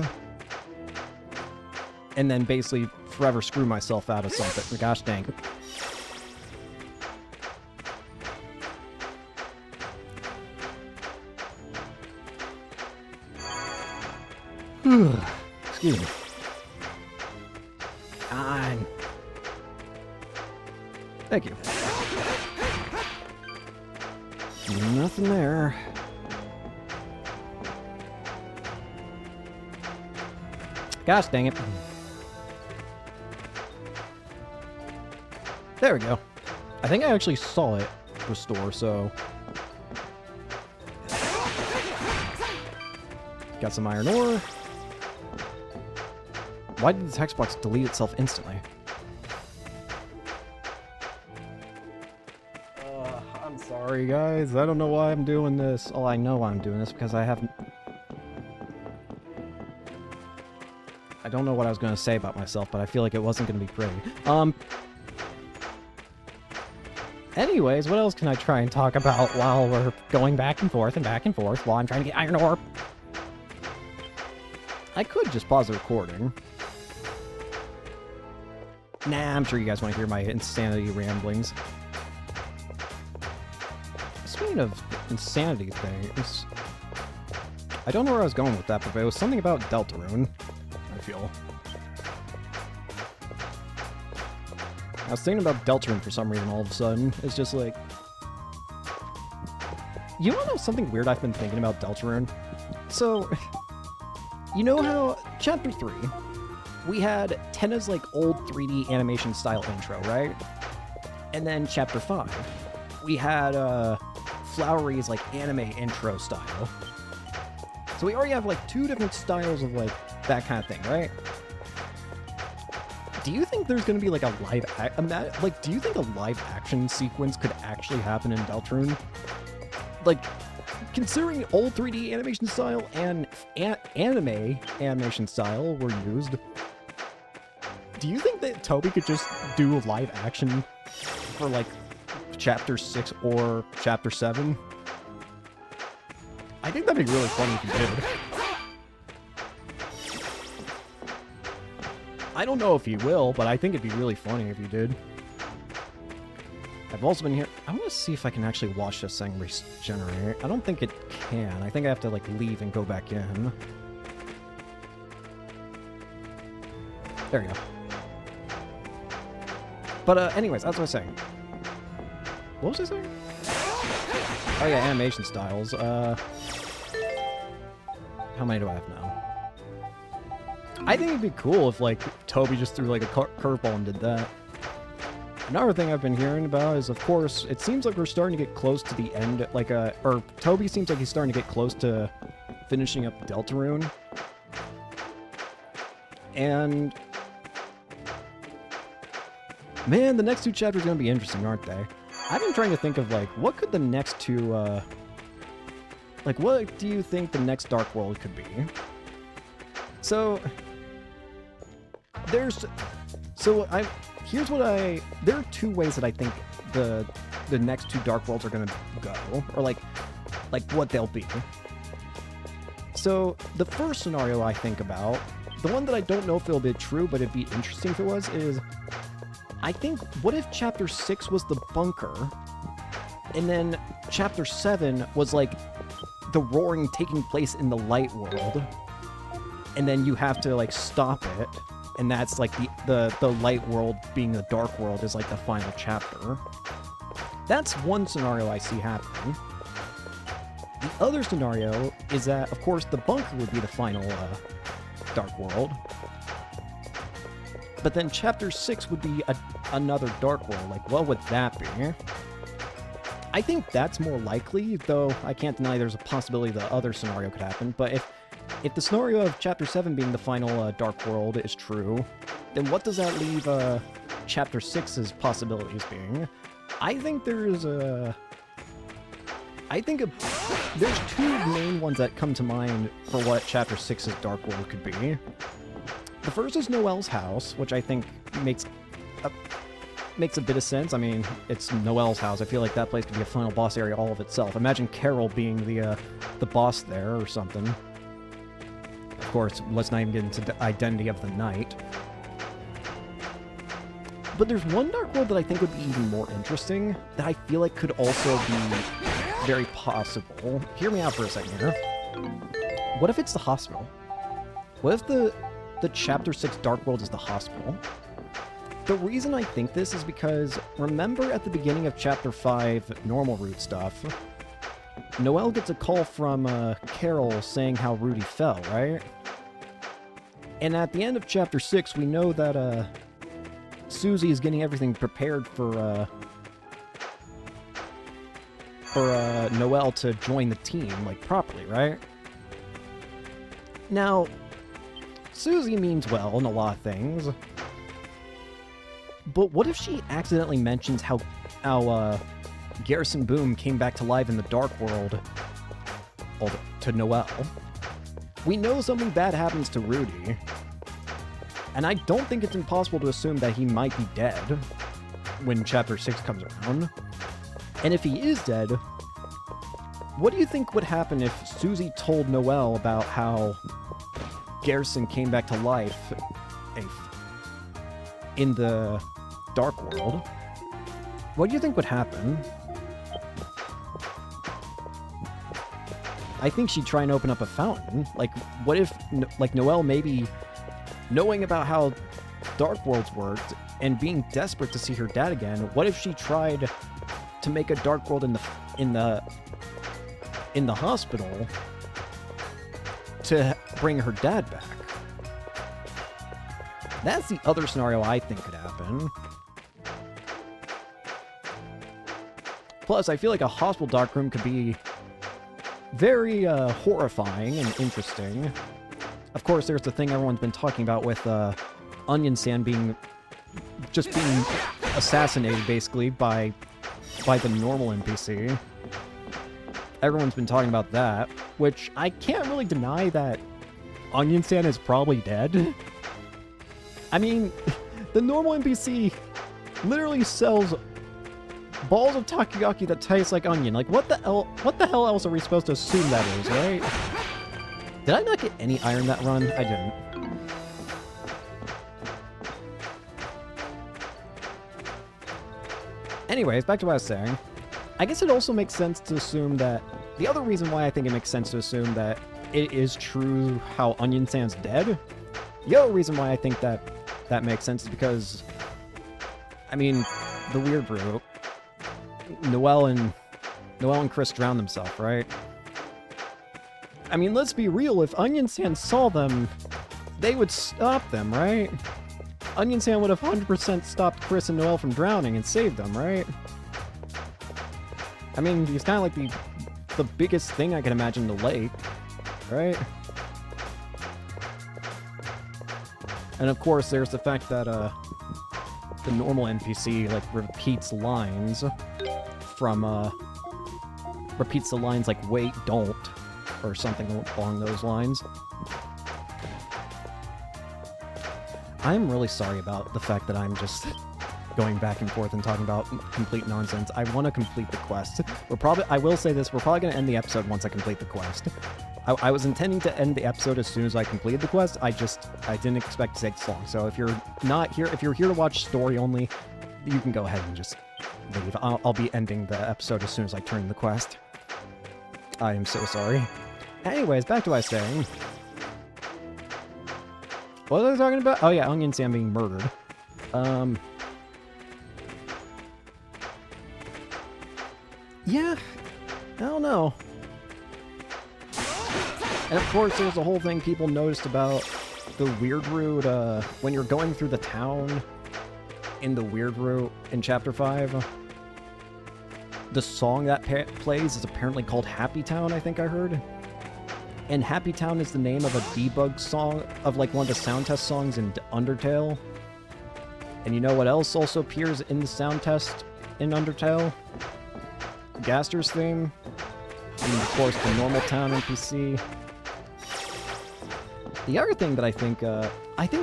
And then basically forever screw myself out of something. Gosh dang. Excuse me. Thank you. Nothing there. Gosh dang it. There we go. I think I actually saw it restore, so... Got some iron ore. Why did the text box delete itself instantly? I'm sorry, guys. I don't know why I'm doing this. Oh, I know why I'm doing this, because I haven't... I don't know what I was going to say about myself, but I feel like it wasn't going to be pretty. Anyways, what else can I try and talk about while we're going back and forth while I'm trying to get iron ore? I could just pause the recording. Nah, I'm sure you guys want to hear my insanity ramblings. Speaking of insanity things, I don't know where I was going with that, but it was something about Deltarune, I feel. I was thinking about Deltarune for some reason all of a sudden. It's just like... You wanna know something weird I've been thinking about Deltarune? So, you know how Chapter 3, we had Tenna's like old 3D animation style intro, right? And then Chapter 5, we had Flowery's like anime intro style. So we already have like 2 different styles of like that kind of thing, right? Do you think there's going to be like a do you think a live action sequence could actually happen in Deltarune? Like, considering old 3D animation style and anime animation style were used, do you think that Toby could just do a live action for like Chapter 6 or Chapter 7? I think that'd be really funny if he did. I don't know if he will, but I think it'd be really funny if he did. I've also been here... I want to see if I can actually watch this thing regenerate. I don't think it can. I think I have to, like, leave and go back in. There we go. But, anyways, that's what I was saying. What was I saying? Oh, yeah, animation styles. How many do I have now? I think it'd be cool if, like, Toby just threw, like, a curveball and did that. Another thing I've been hearing about is, of course, it seems like we're starting to get close to the end, or Toby seems like he's starting to get close to finishing up Deltarune. And man, the next two chapters are going to be interesting, aren't they? I've been trying to think of, like, what could the next two, like, what do you think the next Dark World could be? So, there are two ways that I think the next two Dark Worlds are going to go, or, like, what they'll be. So, the first scenario I think about, the one that I don't know if it'll be true, but it'd be interesting if it was, is I think, what if Chapter 6 was the bunker, and then Chapter 7 was, like, the roaring taking place in the light world, and then you have to, like, stop it, and that's, like, the light world being the dark world is, like, the final chapter. That's one scenario I see happening. The other scenario is that, of course, the bunker would be the final, dark world. But then Chapter 6 would be another Dark World. Like, what would that be? I think that's more likely, though I can't deny there's a possibility the other scenario could happen. But if the scenario of Chapter 7 being the final Dark World is true, then what does that leave Chapter 6's possibilities being? I think there's two main ones that come to mind for what Chapter 6's Dark World could be. The first is Noelle's house, which I think makes a bit of sense. I mean, it's Noelle's house. I feel like that place could be a final boss area all of itself. Imagine Carol being the boss there or something. Of course, let's not even get into the identity of the knight. But there's one Dark World that I think would be even more interesting, that I feel like could also be very possible. Hear me out for a second here. What if it's the hospital? What if the Chapter 6 Dark World is the hospital? The reason I think this is because, remember at the beginning of Chapter 5 normal route stuff, Noelle gets a call from Carol saying how Rudy fell, right? And at the end of Chapter 6, we know that Susie is getting everything prepared for Noelle to join the team, like, properly, right? Now, Susie means well in a lot of things, but what if she accidentally mentions how Garrison Boom came back to life in the Dark World to Noelle? We know something bad happens to Rudy, and I don't think it's impossible to assume that he might be dead when Chapter 6 comes around. And if he is dead, what do you think would happen if Susie told Noelle about how Garrison came back to life in the Dark World? What do you think would happen? I think she'd try and open up a fountain. Like, what if, like, Noelle maybe knowing about how Dark Worlds worked and being desperate to see her dad again, what if she tried to make a Dark World in the hospital to bring her dad back? That's the other scenario I think could happen. Plus, I feel like a hospital dark room could be very horrifying and interesting. Of course, there's the thing everyone's been talking about with Onion Sand being assassinated, basically, by the normal NPC. Everyone's been talking about that, which I can't really deny that Onion Sand is probably dead. I mean, the normal NPC literally sells balls of takoyaki that taste like onion. Like, what the hell else are we supposed to assume that is, right? Did I not get any iron that run? I didn't. Anyways, back to what I was saying. I guess it also makes sense to assume that... The other reason why I think it makes sense to assume that it is true how Onion Sand's dead, the other reason why I think that makes sense is because, I mean, the weird route, Noelle and Chris drowned themselves, right? I mean, let's be real, if Onion Sand saw them, they would stop them, right? Onion Sam would have 100% stopped Chris and Noel from drowning and saved them, right? I mean, he's kind of like the biggest thing I can imagine in the lake, right? And of course, there's the fact that the normal NPC like repeats lines from repeats the lines like "wait, don't," or something along those lines. I'm really sorry about the fact that I'm just going back and forth and talking about complete nonsense. I want to complete the quest. I will say this, we're probably going to end the episode once I complete the quest. I was intending to end the episode as soon as I completed the quest. I didn't expect to take this long. So if you're here to watch story only, you can go ahead and just leave. I'll be ending the episode as soon as I turn in the quest. I am so sorry. Anyways, back to what I was saying. What was I talking about? Oh yeah, Onion Sam being murdered. Yeah, I don't know. And of course, there's a whole thing people noticed about the weird route, when you're going through the town in the weird route in Chapter 5. The song that plays is apparently called Happy Town, I think I heard. And Happy Town is the name of a debug song, of like one of the sound test songs in Undertale. And you know what else also appears in the sound test in Undertale? Gaster's theme. And of course the normal town NPC. The other thing that I think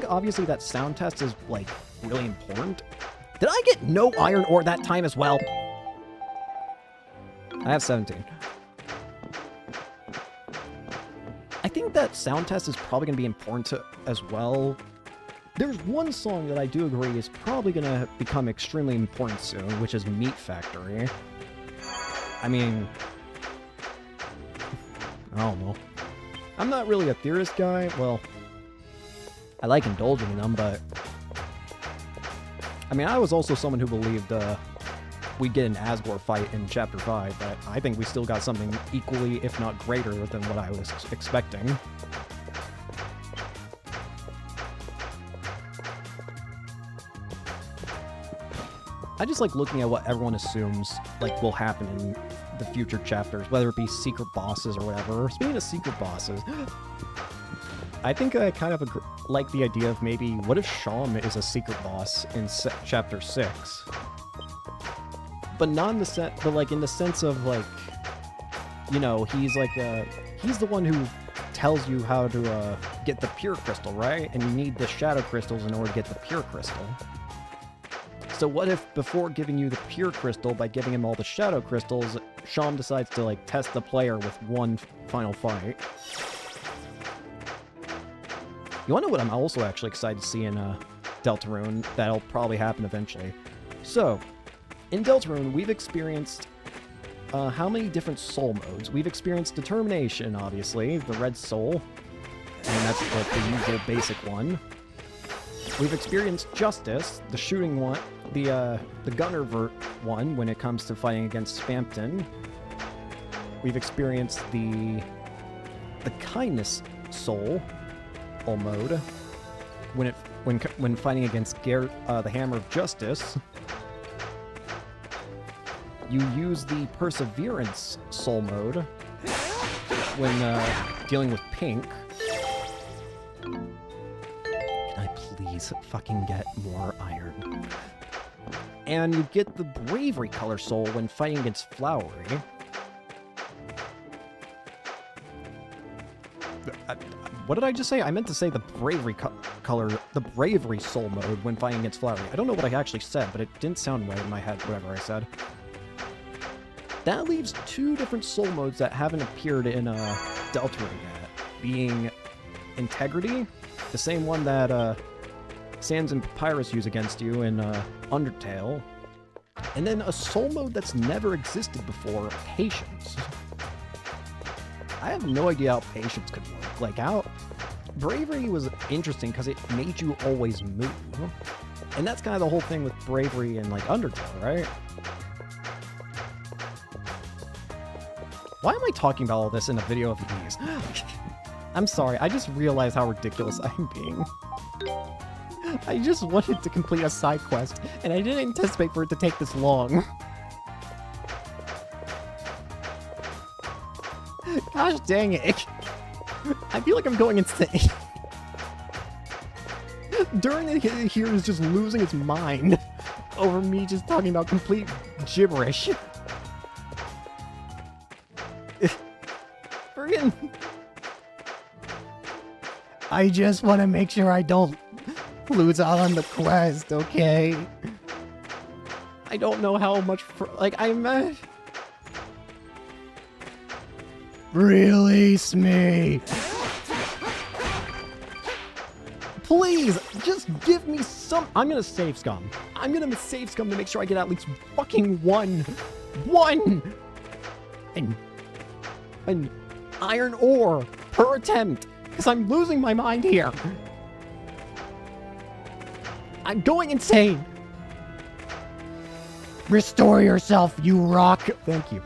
obviously that sound test is like really important. Did I get no iron ore that time as well? I have 17. I think that sound test is probably going to be important as well. There's one song that I do agree is probably going to become extremely important soon, which is Meat Factory. I mean, I don't know. I'm not really a theorist guy. Well, I like indulging in them, but I mean, I was also someone who believed we'd get an Asgore fight in Chapter 5, but I think we still got something equally, if not greater, than what I was expecting. I just like looking at what everyone assumes like will happen in the future chapters, whether it be secret bosses or whatever. Speaking of secret bosses, I think I kind of like the idea of maybe, what if Sham is a secret boss in Chapter 6? But not in the but like in the sense of like, you know, he's like he's the one who tells you how to get the pure crystal, right? And you need the shadow crystals in order to get the pure crystal. So what if before giving you the pure crystal, by giving him all the shadow crystals, Sham decides to like test the player with one final fight? You wanna know what I'm also actually excited to see in Deltarune? That'll probably happen eventually. So, in Deltarune, we've experienced how many different soul modes? We've experienced Determination, obviously, the red soul, and that's like the usual basic one. We've experienced Justice, the shooting one, the gunner one when it comes to fighting against Spampton. We've experienced the Kindness soul mode when fighting against the Hammer of Justice. You use the Perseverance soul mode when dealing with Pink. Can I please fucking get more iron? And you get the Bravery color soul when fighting against Flowery. What did I just say? I meant to say the Bravery the Bravery soul mode when fighting against Flowery. I don't know what I actually said, but it didn't sound right in my head, whatever I said. That leaves two different soul modes that haven't appeared in Deltarune yet, being Integrity, the same one that Sans and Papyrus use against you in Undertale, and then a soul mode that's never existed before, Patience. I have no idea how Patience could work. Like, how Bravery was interesting because it made you always move, and that's kind of the whole thing with Bravery in like Undertale, right? Why am I talking about all this in a video of these? I'm sorry, I just realized how ridiculous I'm being. I just wanted to complete a side quest, and I didn't anticipate for it to take this long. Gosh dang it. I feel like I'm going insane. During it here is just losing its mind over me just talking about complete gibberish. Friggin'. I just want to make sure I don't lose out on the quest, okay? I don't know how much, I'm... Release me! Please, just give me some... I'm gonna save scum. I'm gonna save scum to make sure I get at least fucking one an iron ore per attempt, because I'm losing my mind here. I'm going insane. Restore yourself, you rock. Thank you.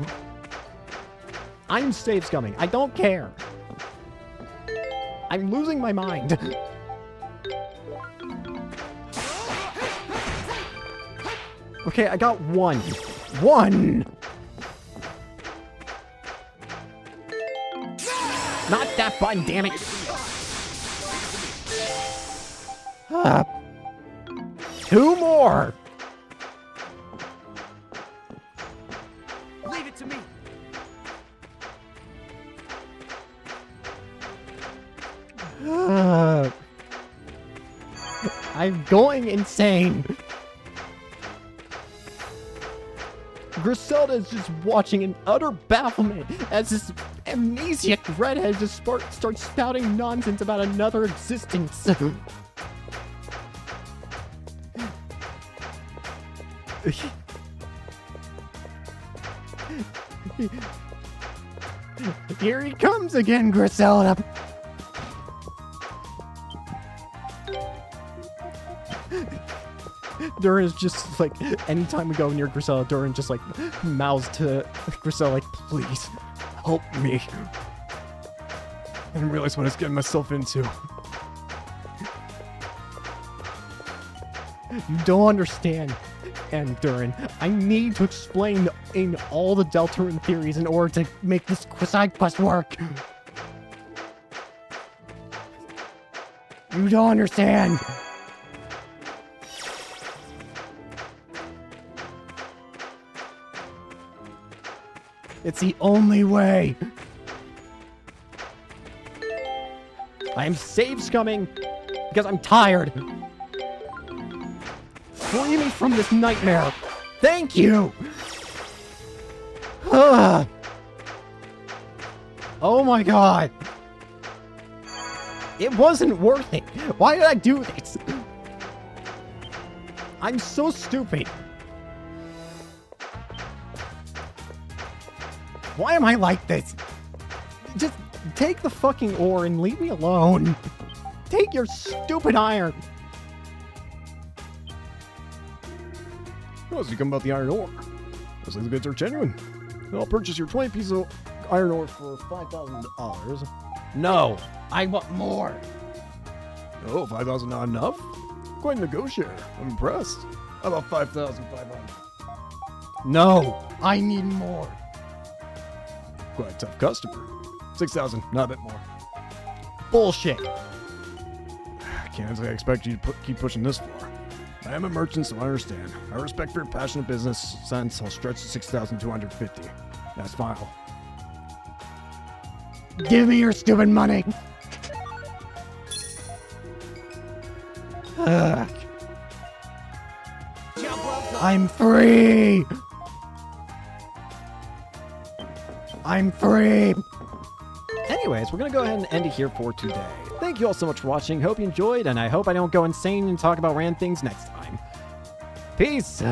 I'm save scumming. I don't care. I'm losing my mind. Okay, I got one. One! Not that button, damn it! Two more! Leave it to me. I'm going insane. Griselda is just watching in utter bafflement as this amnesiac redhead just starts spouting nonsense about another existence. Here he comes again, Griselda. Durin is just like, anytime we go near Griselda, Durin just like mouths to Griselda like, please, help me. I didn't realize what I was getting myself into. You don't understand. And Durin, I need to explain in all the Deltarune theories in order to make this side quest work. You don't understand. It's the only way. I am save scumming because I'm tired. Free me from this nightmare. Thank you. Oh my god. It wasn't worth it. Why did I do this? I'm so stupid. Why am I like this? Just take the fucking ore and leave me alone. Take your stupid iron. Oh, so you come about the iron ore. Looks like the goods are genuine. I'll purchase your 20 pieces of iron ore for $5,000. No, I want more. Oh, 5,000 not enough? Quite a negotiator. I'm impressed. How about 5,500? No, I need more. Quite a tough customer. 6,000, not a bit more. Bullshit. I can't expect you to keep pushing this far. I am a merchant, so I understand. I respect for your passionate business sense. I'll stretch to 6,250. That's final. Give me your stupid money. Ugh. I'm free. I'm free. Anyways, we're gonna go ahead and end it here for today. Thank you all so much for watching. Hope you enjoyed, and I hope I don't go insane and talk about random things next time. Peace.